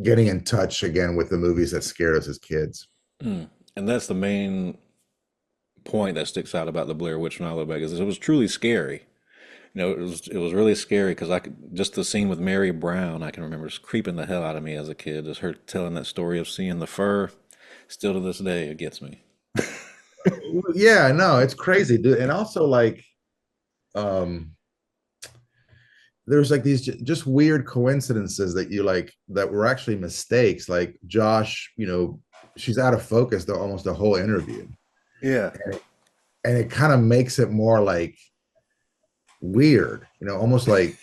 getting in touch again with the movies that scared us as kids. Mm. And that's the main point that sticks out about the Blair Witch when I look back is it was truly scary. It was really scary because I could just the scene with Mary Brown. I can remember just creeping the hell out of me as a kid. Just her telling that story of seeing the fur. Still to this day, it gets me. Yeah, no, it's crazy, dude. And also like, um, there's like these just weird coincidences that you like that were actually mistakes. Like Josh, she's out of focus almost the whole interview, Yeah. and it kind of makes it more like weird, almost like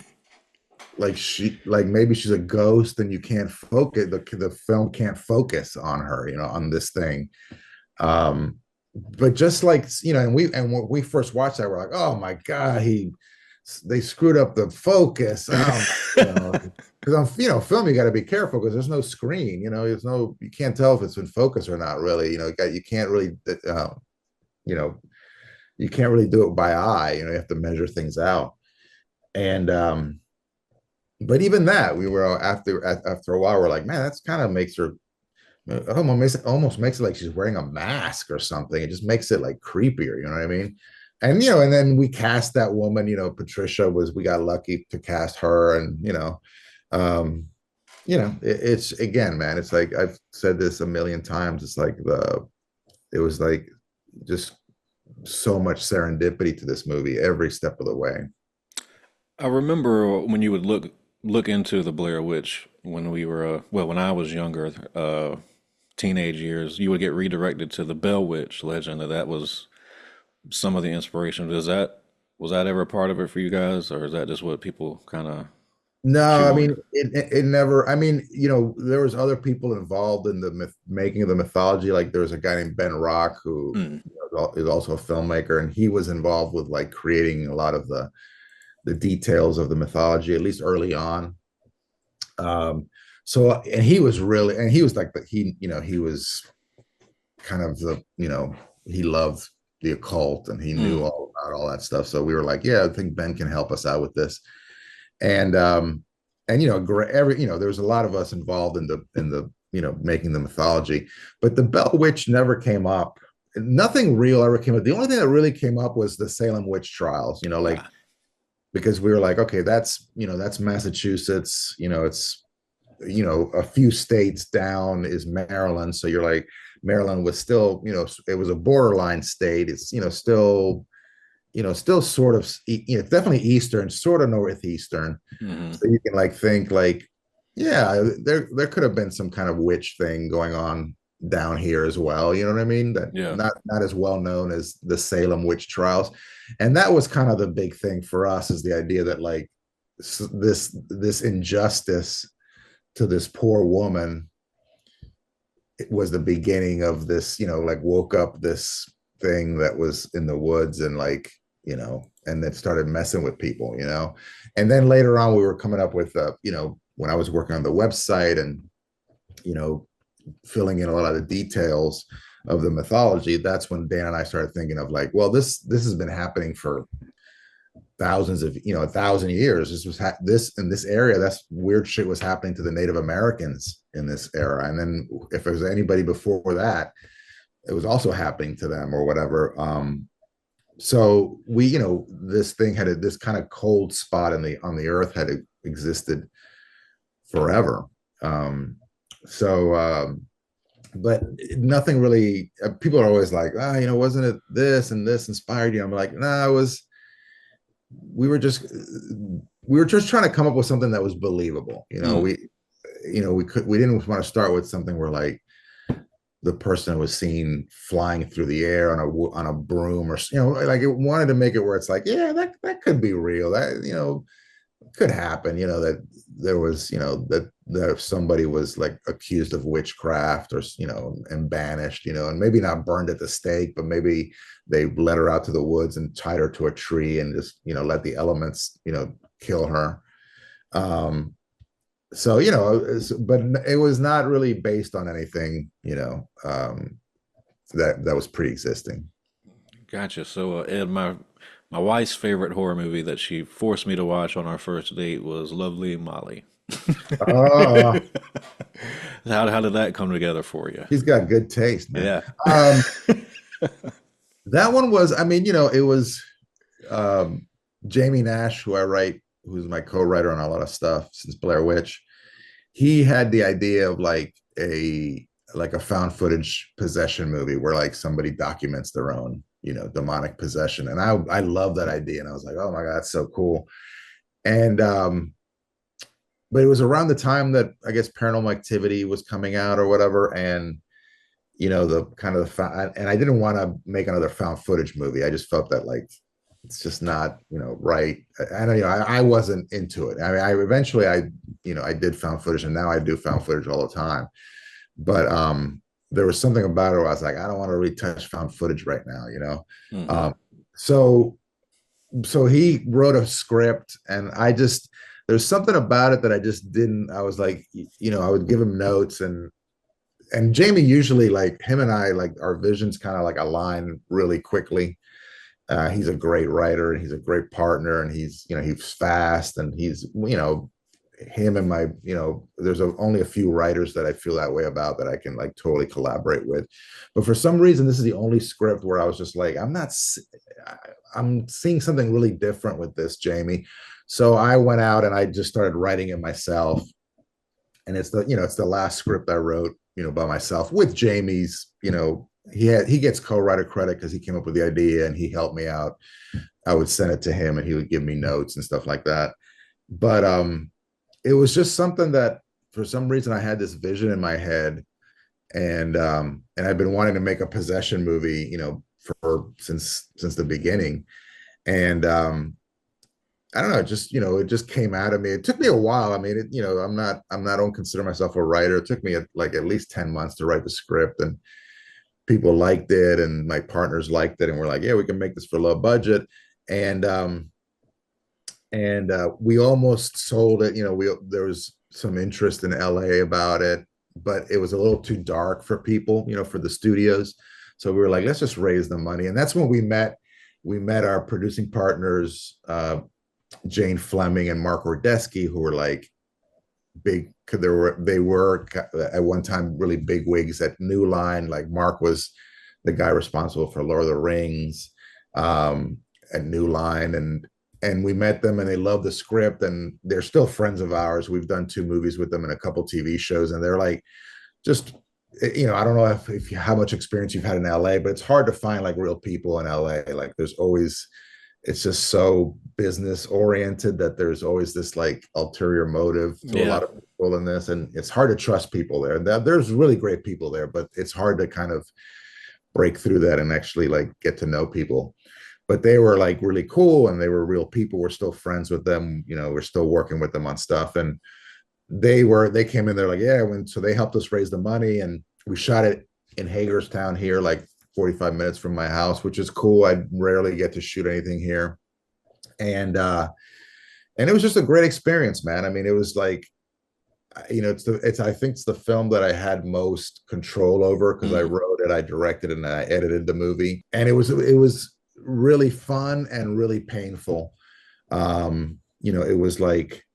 maybe she's a ghost and you can't focus, the film can't focus on her, on this thing. But just like, and when we first watched that, we're like, oh my god, they screwed up the focus. Because on film you got to be careful because there's no screen, you can't tell if it's in focus or not, really. You can't really you know you can't really do it by eye. You have to measure things out. And but even that, we were after a while, we're like, man, that's kind of makes her, it almost makes it like she's wearing a mask or something. It just makes it like creepier, you know what I mean? And and then we cast that woman, Patricia we got lucky to cast her. And um it's again, man, it's like I've said this a million times, it's like it was like just so much serendipity to this movie every step of the way. I remember when you would look into the Blair Witch when we were well, when I was younger, teenage years, you would get redirected to the Bell Witch legend. That was some of the inspiration. Was that ever part of it for you guys, or is that just what people kind of No, I mean shoehorned? it never. I mean, there was other people involved in the making of the mythology. Like there was a guy named Ben Rock who Mm. is also a filmmaker, and he was involved with like creating a lot of the details of the mythology, at least early on. So, and he was really, and he was like he was kind of he loved the occult, and he knew Mm. all about all that stuff. So we were like, yeah, I think Ben can help us out with this. And there's a lot of us involved in the making the mythology, but the Bell Witch never came up. Nothing real ever came up. The only thing that really came up was the Salem witch trials, like, Ah. because we were like, okay, that's Massachusetts, it's a few states down is Maryland. So you're like, Maryland was still, it was a borderline state. It's still sort of, definitely Eastern, sort of Northeastern. Hmm. So you can like think like, yeah, there could have been some kind of witch thing going on, down here as well. You know what I mean? That Yeah. not as well known as the Salem witch trials, and that was kind of the big thing for us, is the idea that like this injustice to this poor woman, it was the beginning of this, like woke up this thing that was in the woods, and like, and it started messing with people, and then later on we were coming up with when I was working on the website and you know filling in a lot of the details of the mythology, that's when Dan and I started thinking of like, well, this has been happening for thousands of 1,000 years. This was this in this area, that's weird shit was happening to the Native Americans in this era, and then if there was anybody before that, it was also happening to them or whatever. So we, this thing this kind of cold spot on the earth had existed forever. So but nothing really, people are always like, wasn't it this and this inspired you? I'm like, nah, it was, we were just trying to come up with something that was believable. Mm. We didn't want to start with something where like the person was seen flying through the air on a broom, or like, it wanted to make it where it's like, yeah, that could be real, that could happen, that there was, that somebody was like accused of witchcraft, or and banished, and maybe not burned at the stake, but maybe they led her out to the woods and tied her to a tree and just let the elements kill her. So but it was not really based on anything that was pre-existing. Gotcha. So, Ed, my wife's favorite horror movie that she forced me to watch on our first date was Lovely Molly. uh How did that come together for you? he's got good taste, man. Yeah. um that one was, I mean, it was um Jamie Nash, who's my co-writer on a lot of stuff since Blair Witch. He had the idea of like a found footage possession movie where like somebody documents their own demonic possession, and I love that idea, and I was like, oh my god, that's so cool. And but it was around the time that I guess Paranormal Activity was coming out or whatever, and the kind of and I didn't want to make another found footage movie. I just felt that like it's just not right. And I wasn't into it. I mean, I did found footage, and now I do found footage all the time. But there was something about it where I was like, I don't want to retouch found footage right now. Hmm. So he wrote a script, and there's something about it that I just didn't. I was like, I would give him notes, and Jamie usually, like, him and I, like, our visions kind of like align really quickly. He's a great writer, and he's a great partner, and he's fast, and he's him and my there's only a few writers that I feel that way about, that I can like totally collaborate with. But for some reason, this is the only script where I was just like, I'm seeing something really different with this, Jamie. So I went out and I just started writing it myself, and it's the last script I wrote by myself with Jamie's. He gets co-writer credit because he came up with the idea and he helped me out. I would send it to him and he would give me notes and stuff like that. But it was just something that for some reason I had this vision in my head, and I've been wanting to make a possession movie, for since the beginning. And I don't know, it just came out of me. It took me a while. I mean, I don't consider myself a writer. It took me like at least 10 months to write the script, and people liked it, and my partners liked it, and we're like, yeah, we can make this for low budget. And we almost sold it. There was some interest in LA about it, but it was a little too dark for people, for the studios. So we were like, let's just raise the money. And that's when we met our producing partners, Jane Fleming and Mark Rordesky, who were like big. They were at one time really big wigs at New Line. Like, Mark was the guy responsible for Lord of the Rings at New Line, and we met them, and they loved the script, and they're still friends of ours. We've done 2 movies with them and a couple TV shows, and they're like, just I don't know if how much experience you've had in LA, but it's hard to find like real people in LA. Like, there's always it's just so business oriented that there's always this like ulterior motive to a Yeah. lot of people in this, and it's hard to trust people there. There's really great people there, but it's hard to kind of break through that and actually like get to know people. But they were like really cool, and they were real people. We're still friends with them, we're still working with them on stuff. And they came in there like, yeah, so they helped us raise the money, and we shot it in Hagerstown here, like 45 minutes from my house, which is cool. I rarely get to shoot anything here. And it was just a great experience, man. I mean, it was like, it's I think it's the film that I had most control over, because I Mm. wrote it, I directed it, and I edited the movie. And it was really fun and really painful. It was like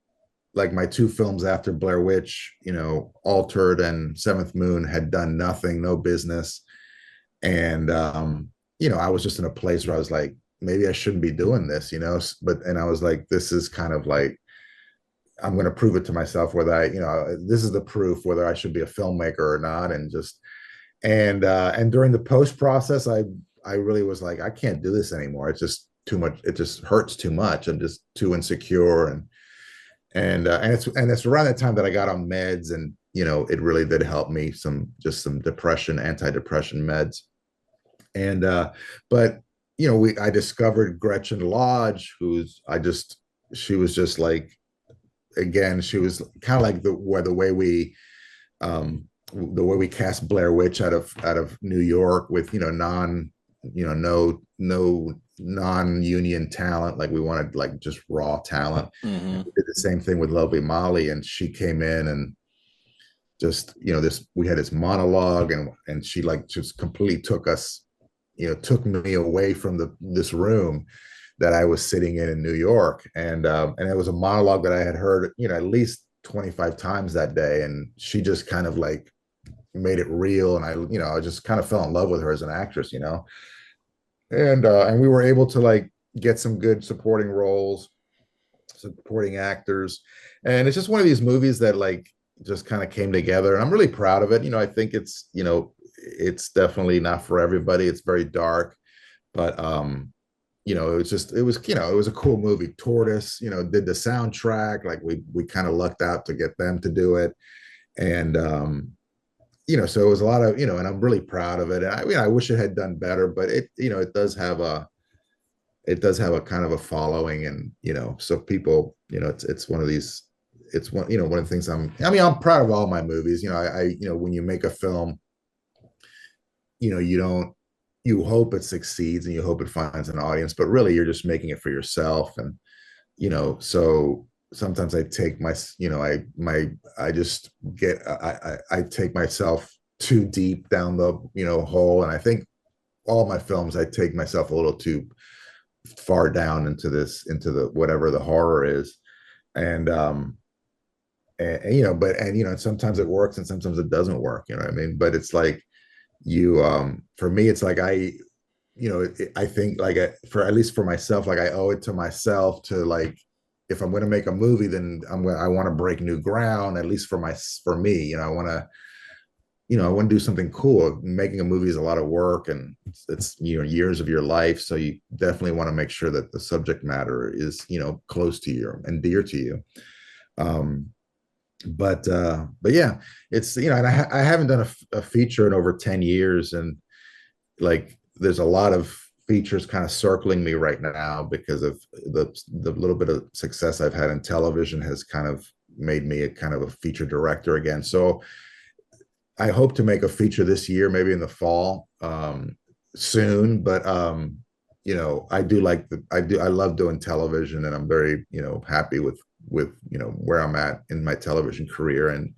my two films after Blair Witch, Altered and Seventh Moon, had done nothing, no business. And I was just in a place where I was like, maybe I shouldn't be doing this, and I was like, this is kind of like, I'm going to prove it to myself whether this is the proof whether I should be a filmmaker or not. And during the post process, I really was like, I can't do this anymore. It's just too much. It just hurts too much. I'm just too insecure. And it's around that time that I got on meds, and it really did help me, some depression, antidepressant meds. And uh but we I discovered Gretchen Lodge, she was just like, again, she was kind of like the way we cast Blair Witch out of New York, with no non-union talent. Like, we wanted like just raw talent. Mm-hmm. We did the same thing with Lovely Molly, and she came in and just, this we had this monologue, and she like just completely took me away from this room that I was sitting in New York. And it was a monologue that I had heard, at least 25 times that day. And she just kind of like made it real. And I just kind of fell in love with her as an actress. And we were able to like get some good supporting roles, supporting actors. And it's just one of these movies that like just kind of came together. And I'm really proud of it. I think it's definitely not for everybody. It's very dark, but it was a cool movie. Tortoise, did the soundtrack. Like, we kind of lucked out to get them to do it. And so it was a lot of, and I'm really proud of it. And I wish it had done better, but it does have a kind of a following. And so people, it's one of these, it's one of the things I'm proud of all my movies. When you make a film, you don't, you hope it succeeds and you hope it finds an audience, but really you're just making it for yourself. And so sometimes I take I just I take myself too deep down the hole. And I think all my films, I take myself a little too far down into the whatever the horror is. And sometimes it works and sometimes it doesn't work, what I mean? But it's like, for me, it's like I think like, for at least for myself, like I owe it to myself to like, if I'm going to make a movie, then I want to break new ground, at least for me. I want to do something cool. Making a movie is a lot of work, and it's years of your life. So you definitely want to make sure that the subject matter is close to you and dear to you. Um, but yeah, it's and I haven't done a feature in over 10 years, and like there's a lot of features kind of circling me right now because of the little bit of success I've had in television has kind of made me a kind of a feature director again. So I hope to make a feature this year, maybe in the fall, soon. But I love doing television, and I'm very happy with where I'm at in my television career. And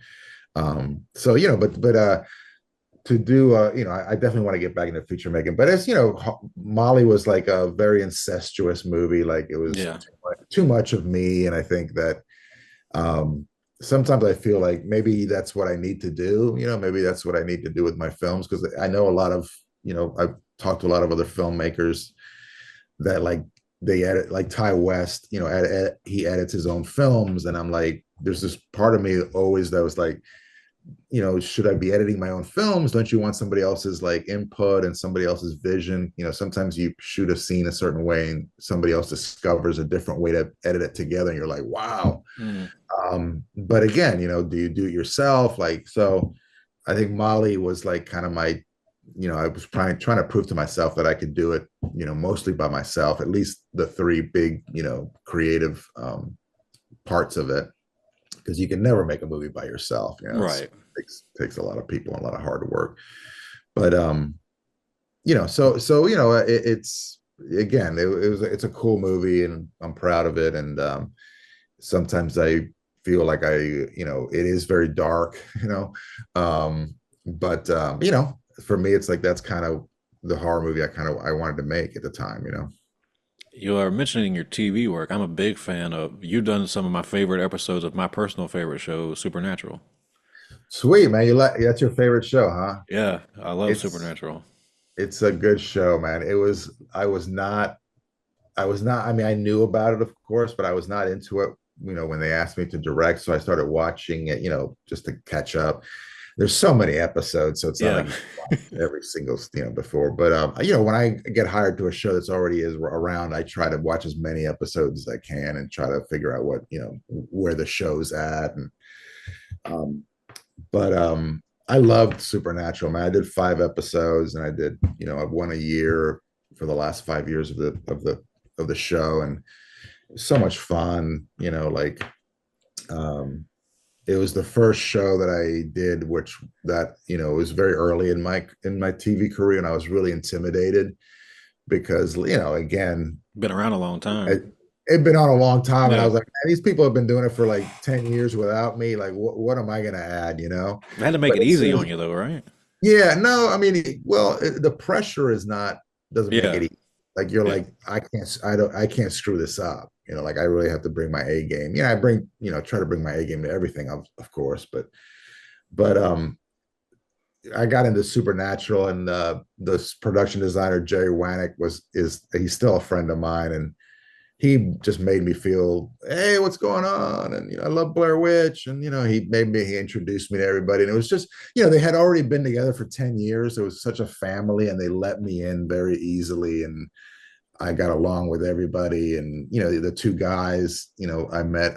so but to do I definitely want to get back into feature making. But as Molly was like a very incestuous movie. Like, it was Yeah. too much of me. And I think that um sometimes I feel like maybe that's what I need to do. Maybe that's what I need to do with my films, because I know a lot of I've talked to a lot of other filmmakers that like they edit, like Ty West, he edits his own films. And I'm like, there's this part of me always that was like, should I be editing my own films? Don't you want somebody else's like input and somebody else's vision? Sometimes you shoot a scene a certain way and somebody else discovers a different way to edit it together. And you're like, wow. Mm. But again, do you do it yourself? Like, so I think Molly was like kind of my, I was trying to prove to myself that I could do it, mostly by myself, at least the three big, creative parts of it, because you can never make a movie by yourself. Right. Takes a lot of people and a lot of hard work. But it's again, it's a cool movie and I'm proud of it. And sometimes I feel like it is very dark, but for me, it's like that's kind of the horror movie I wanted to make at the time. You are mentioning your TV work. I'm a big fan of. You've done some of my favorite episodes of my personal favorite show, Supernatural. Sweet, man. You like that's your favorite show, huh? Yeah, I love It's Supernatural. it's a good show, man. I was not, I mean, I knew about it, of course, but I was not into it, when they asked me to direct. So I started watching it, just to catch up. There's so many episodes, so it's not Yeah. like you watch every single, before. But when I get hired to a show that's already is around, I try to watch as many episodes as I can and try to figure out what, where the show's at. And um, but I loved Supernatural, man. I did 5 episodes, and I did, I've won a year for the last 5 years of the show, and so much fun. Like um, it was the first show that I did, which that was very early in my TV career, and I was really intimidated because again, Been around a long time. it'd been on a long time, and I Yeah. was like, man, these people have been doing it for like 10 years without me. Like, what am I going to add? They had to make But it as easy soon on as, you though, right? yeah, no, I mean, well, the pressure is not doesn't make Yeah. it easy. Like you're Yeah. like, I can't screw this up. Like I really have to bring my A game. I bring, try to bring my A game to everything, of course, but I got into Supernatural, and this production designer Jerry Wanick he's still a friend of mine, and he just made me feel, hey, what's going on? And I love Blair Witch, and he introduced me to everybody, and it was just they had already been together for 10 years. It was such a family, and they let me in very easily, and I got along with everybody. And the two guys, I met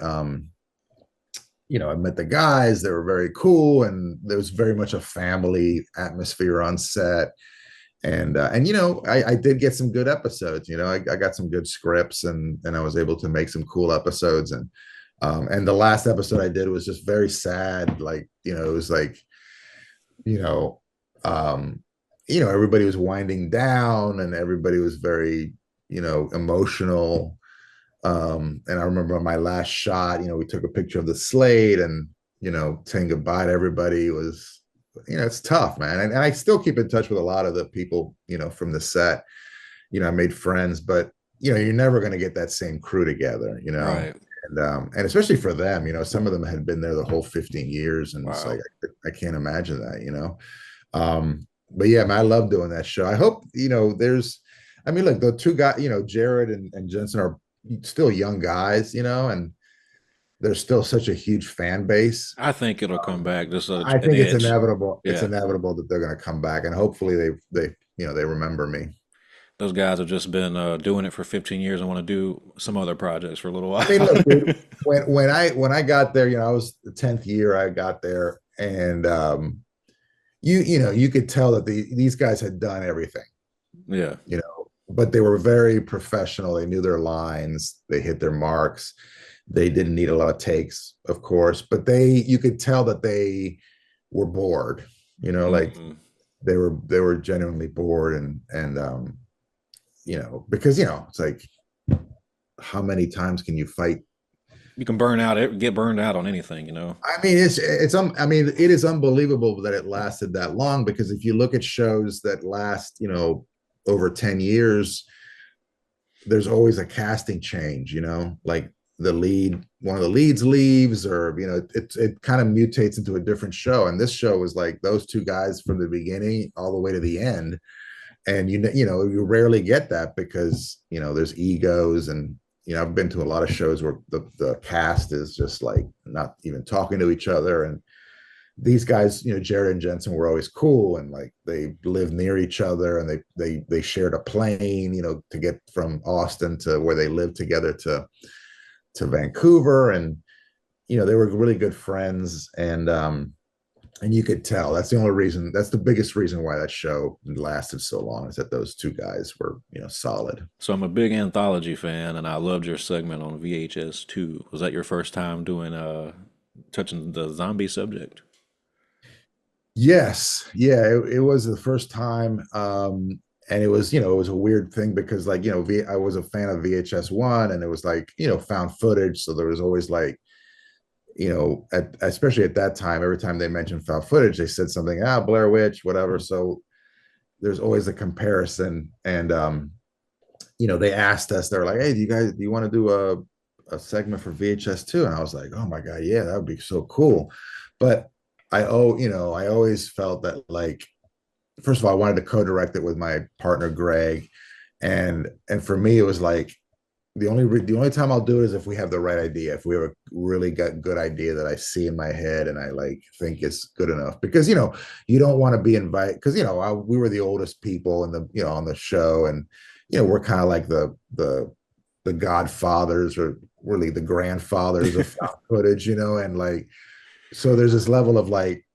the guys. They were very cool, and there was very much a family atmosphere on set. And I did get some good episodes. I got some good scripts, and I was able to make some cool episodes. And the last episode I did was just very sad. Like it was like you know um everybody was winding down, and everybody was very emotional. And I remember my last shot, we took a picture of the slate, and saying goodbye to everybody was, it's tough, man. And I still keep in touch with a lot of the people, from the set. I made friends, but you're never going to get that same crew together. Right. And especially for them, some of them had been there the whole 15 years, and it's Wow. like I can't imagine that. But yeah, man, I love doing that show. I hope I mean, look, the two guys, Jared and Jensen are still young guys, and there's still such a huge fan base. I think it'll come back. Just I an think it's edge. inevitable. It's Yeah. inevitable that they're going to come back, and hopefully they remember me. Those guys have just been doing it for 15 years and want to do some other projects for a little I mean, while. look, dude, when I got there, I was the 10th year I got there, and you could tell that these guys had done everything, Yeah. but they were very professional. They knew their lines. They hit their marks. They didn't need a lot of takes, of course, but you could tell that they were bored. Like Hmm. they were genuinely bored, and because it's like, how many times can you fight? You can burn out, get burned out on anything. I mean, I mean, it is unbelievable that it lasted that long, because if you look at shows that last, over 10 years, there's always a casting change, like one of the leads leaves, or it kind of mutates into a different show. And this show was like those two guys from the beginning all the way to the end. And you rarely get that, because there's egos. And I've been to a lot of shows where the cast is just like not even talking to each other, and these guys, Jared and Jensen were always cool, and like they lived near each other, and they shared a plane, to get from Austin to where they lived together to Vancouver, and they were really good friends, and you could tell that's the only reason, that's the biggest reason why that show lasted so long, is that those two guys were, solid. So I'm a big anthology fan, and I loved your segment on VHS too. Was that your first time doing touching the zombie subject? Yes, yeah, it was the first time, and it was, it was a weird thing because, like, I was a fan of VHS 1, and it was like, found footage, so there was always like, especially at that time, every time they mentioned found footage, they said something, Blair Witch, whatever. So there's always a comparison, and they asked us, they're like, hey, do you want to do a segment for VHS 2? And I was like, oh my god, yeah, that would be so cool. But I always felt that, like, first of all, I wanted to co-direct it with my partner Greg, and for me, it was like the only time I'll do it is if we have the right idea, if we have a really good idea that I see in my head and I like think it's good enough, because you don't want to be invited, because we were the oldest people in the on the show, and we're kind of like the godfathers, or really the grandfathers of found footage, and like, so there's this level of like,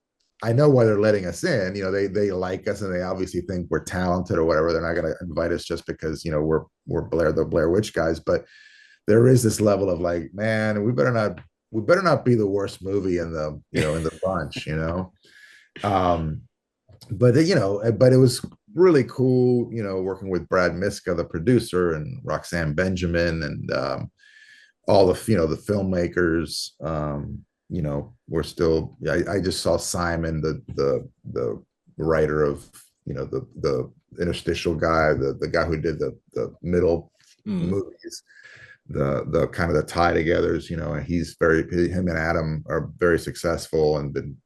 I know why they're letting us in. They like us, and they obviously think we're talented or whatever. They're not going to invite us just because we're the Blair Witch guys. But there is this level of like, man, we better not be the worst movie in the in the bunch. Um, but it was really cool, working with Brad Miska, the producer, and Roxanne Benjamin, and all the the filmmakers. We're still. I just saw Simon, the writer of the interstitial guy, the guy who did the middle Mm. movies, the kind of the tie togethers, and him and Adam are very successful, and been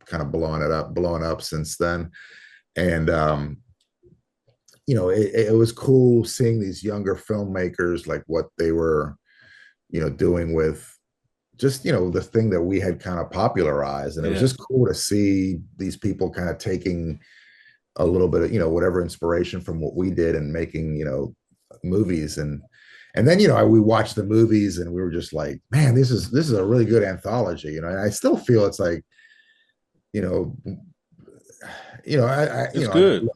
kind of blowing up since then. And it was cool seeing these younger filmmakers, like what they were doing with just the thing that we had kind of popularized, and it was Yeah. just cool to see these people kind of taking a little bit of whatever inspiration from what we did and making movies. And then we watched the movies, and we were just like, man, this is a really good anthology, and I still feel it's like you know It's good.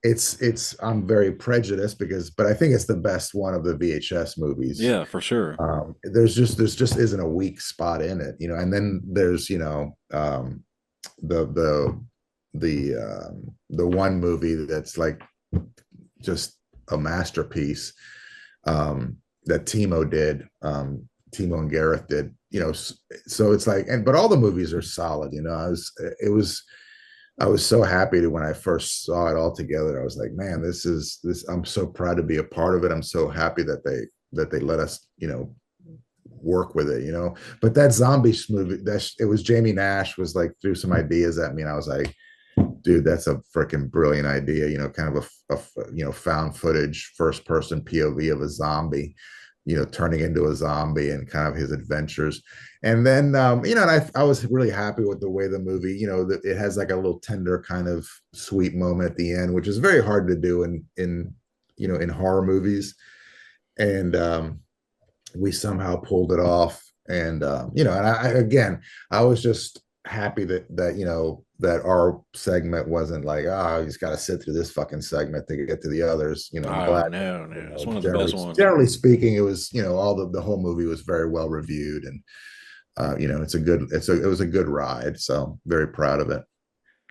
it's I'm very prejudiced, but I think it's the best one of the VHS movies. Yeah, for sure. There's just isn't a weak spot in it, and then there's the the one movie that's like just a masterpiece, that Timo and Gareth did, so it's like, but all the movies are solid. I was so happy to, when I first saw it all together, I was like, man, this I'm so proud to be a part of it. I'm so happy that they let us work with it. But that zombie movie, it was Jamie Nash was like, threw some ideas at me, and I was like, dude, that's a freaking brilliant idea. Kind of a found footage first person POV of a zombie, turning into a zombie, and kind of his adventures. And then, and I was really happy with the way the movie, it has like a little tender kind of sweet moment at the end, which is very hard to do in horror movies. And we somehow pulled it off. And, and again, I was just happy that our segment wasn't like, you just got to sit through this fucking segment to get to the others. I'm Oh, glad, no, no. It's one of the generally best ones. generally speaking, it was, all the whole movie was very well reviewed, and it was a good ride. So very proud of it.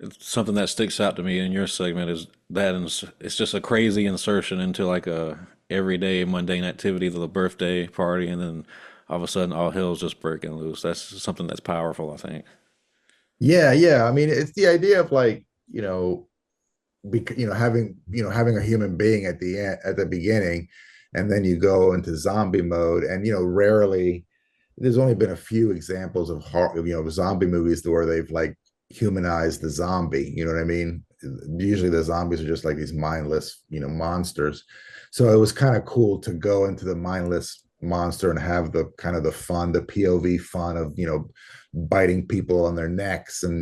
It's something that sticks out to me in your segment is that it's just a crazy insertion into like a everyday mundane activity, the birthday party, and then all of a sudden all hell's just breaking loose. That's something that's powerful, I think. Yeah, yeah. I mean, it's the idea of like, having a human being at the end, at the beginning, and then you go into zombie mode, and rarely, there's only been a few examples of zombie movies where they've like humanized the zombie. You know what I mean? Usually the zombies are just like these mindless monsters. So it was kind of cool to go into the mindless monster and have the kind of the fun, the POV fun of, biting people on their necks and,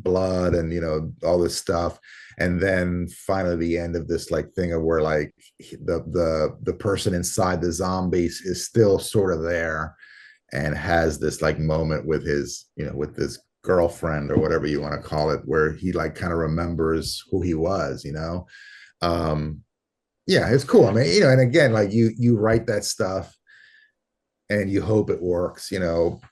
blood and, all this stuff. And then finally the end of this like thing of where like the person inside the zombies is still sort of there and has this like moment with his, with this girlfriend or whatever you want to call it, where he like kind of remembers who he was. Um, yeah, it's cool. I mean, and again, like you write that stuff and you hope it works,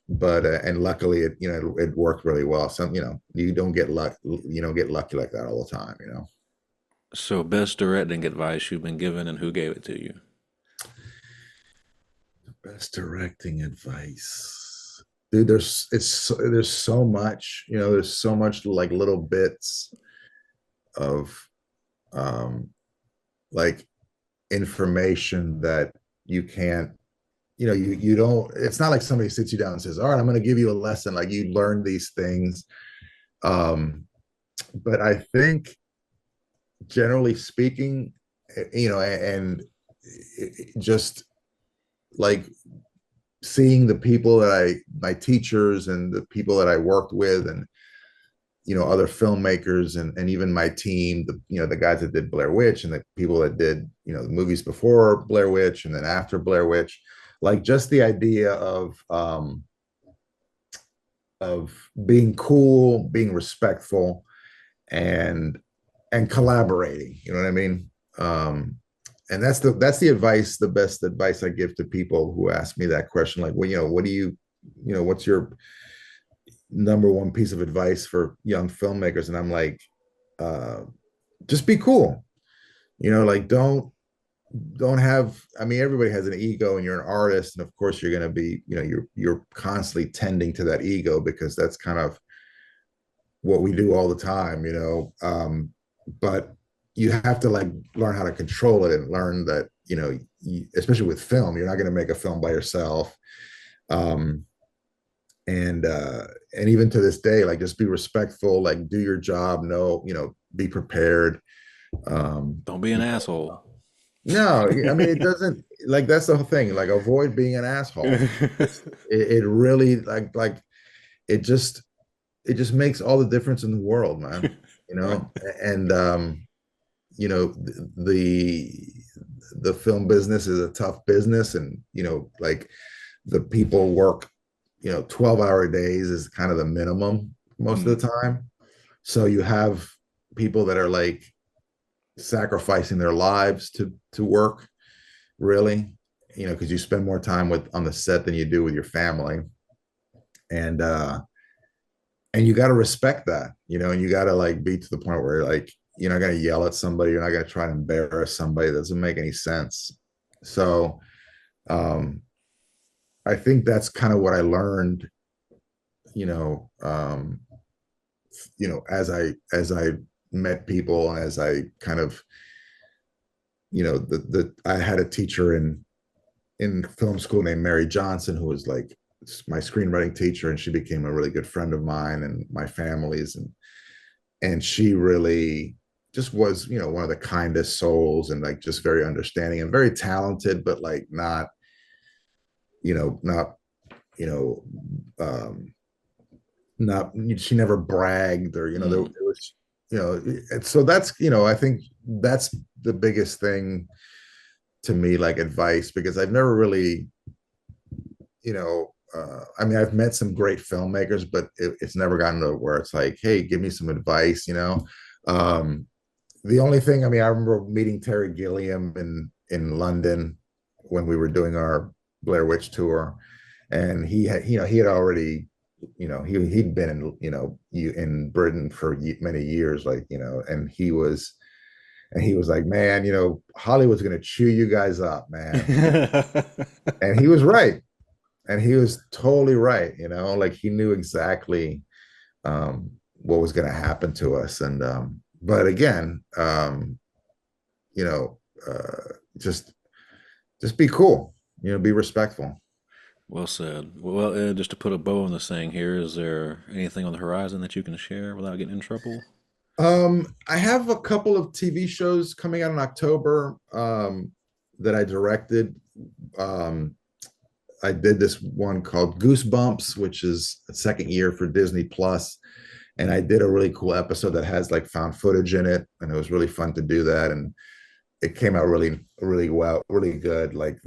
but and luckily it worked really well. Some, you don't get luck, you don't get lucky like that all the time. So, best directing advice you've been given and who gave it to you? Best directing advice. Dude, there's so much, there's so much like little bits of um like information that you can't, you don't, it's not like somebody sits you down and says, all right, I'm going to give you a lesson. Like you learn these things. Um, but I think generally speaking, and just like seeing the people that my teachers and the people that I worked with and, other filmmakers and even my team, the guys that did Blair Witch and the people that did, the movies before Blair Witch and then after Blair Witch, like just the idea of being cool, being respectful, and collaborating. You know what I mean? And that's the advice, the best advice I give to people who ask me that question. Like, well, what do what's your number one piece of advice for young filmmakers? And I'm like, uh, just be cool. Like don't have, I mean, everybody has an ego and you're an artist, and of course you're going to be, you're constantly tending to that ego because that's kind of what we do all the time. But you have to like learn how to control it and learn that, especially with film, you're not going to make a film by yourself. um and even to this day, like just be respectful, like do your job, know, be prepared. um Don't be an asshole. no, I mean, it doesn't, like, that's the whole thing, like avoid being an asshole. It really like it just makes all the difference in the world, man. you Right. know and the the film business is a tough business, and like the people work 12-hour days is kind of the minimum most of Mm. the time. So you have people that are like sacrificing their lives to work, really, because you spend more time with on the set than you do with your family. And you got to respect that, and you got to like be to the point where like you're not going to yell at somebody, you're not going to try to embarrass somebody. That doesn't make any sense. So um I think that's kind of what I learned, you know um as I met people, and as I kind of, the I had a teacher in film school named Mary Johnson, who was like my screenwriting teacher, and she became a really good friend of mine and my family's. And she really just was, one of the kindest souls, and like just very understanding and very talented, but like not, not, you know, um, not, she never bragged, or, there Mm. was, so that's, I think that's the biggest thing to me, like advice, because I've never really, I mean, I've met some great filmmakers, but it's never gotten to where it's like, hey, give me some advice. Um, the only thing, I mean, I remember meeting Terry Gilliam in London when we were doing our Blair Witch tour, and he had already, he'd been in, in Britain for many years, like, and he was like, man, Hollywood's gonna chew you guys up, man. And he was right. And he was totally right, like he knew exactly what was going to happen to us. And but again, you know just be cool, be respectful. Well said. Well, Ed, just to put a bow on this thing here, is there anything on the horizon that you can share without getting in trouble? I have a couple of TV shows coming out in October, that I directed. um I did this one called Goosebumps, which is the second year for Disney Plus, and I did a really cool episode that has like found footage in it, and it was really fun to do that, and it came out really really well, really good. Like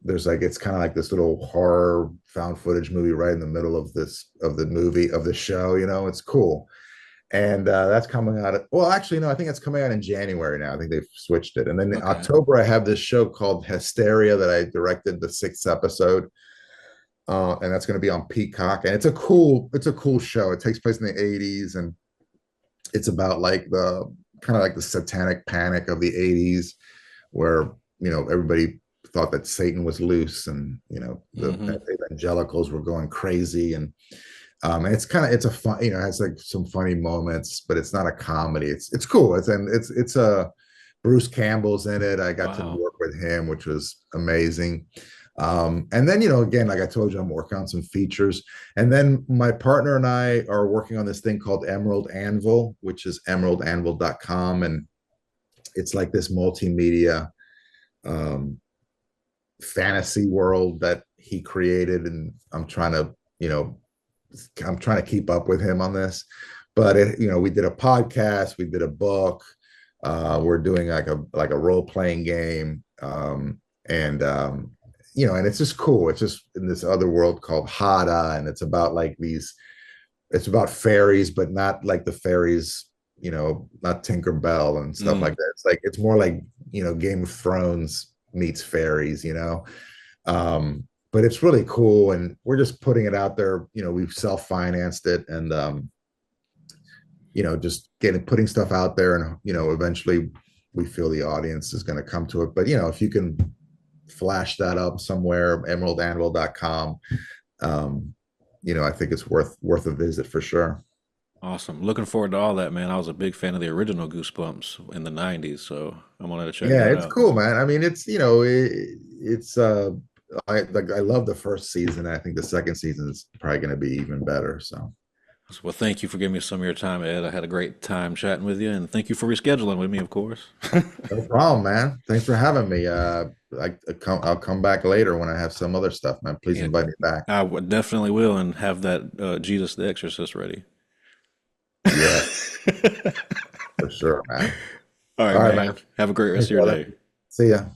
there's like it's kind of like this little horror found footage movie right in the middle of this of the movie of the show. It's cool. And that's coming out. Well, actually, no, I think it's coming out in January now. I think they've switched it. And then in Okay. October, I have this show called Hysteria that I directed the sixth episode, and that's going to be on Peacock. And it's a cool show. It takes place in the '80s, and it's about like the kind of like the satanic panic of the '80s, where everybody thought that Satan was loose, and the Mm-hmm. evangelicals were going crazy, and it's a fun, it has like some funny moments, but it's not a comedy. It's cool. It's a Bruce Campbell's in it. I got to Wow. work with him, which was amazing. And then again, like I told you, I'm working on some features. And then my partner and I are working on this thing called Emerald Anvil, which is emeraldanvil.com, and it's like this multimedia um, fantasy world that he created, and I'm trying to keep up with him on this. But we did a podcast, we did a book, we're doing like a role playing game, and it's just cool. It's just in this other world called Hada, and it's about like these. It's about fairies, but not like the fairies, not Tinker Bell and stuff like Mm. that. It's more like Game of Thrones meets fairies. But it's really cool, and we're just putting it out there. We've self-financed it, and just putting stuff out there, and eventually we feel the audience is going to come to it. But if you can flash that up somewhere, emeraldanvil.com, I think it's worth a visit for sure. Awesome. Looking forward to all that, man. I was a big fan of the original Goosebumps in the 90s, so I wanted to check Yeah, that it's out. cool, man. I mean, it's I love the first season. I think the second season is probably going to be even better. So Well, thank you for giving me some of your time, Ed. I had a great time chatting with you, and thank you for rescheduling with me, of course. no problem, man. Thanks for having me. I'll come back later when I have some other stuff, man. Please Yeah, invite me back. definitely will, and have that Jesus the Exorcist ready. Yeah, for sure, man. All right, All right, man. man. Have a great rest Thanks, of your brother. day. See ya.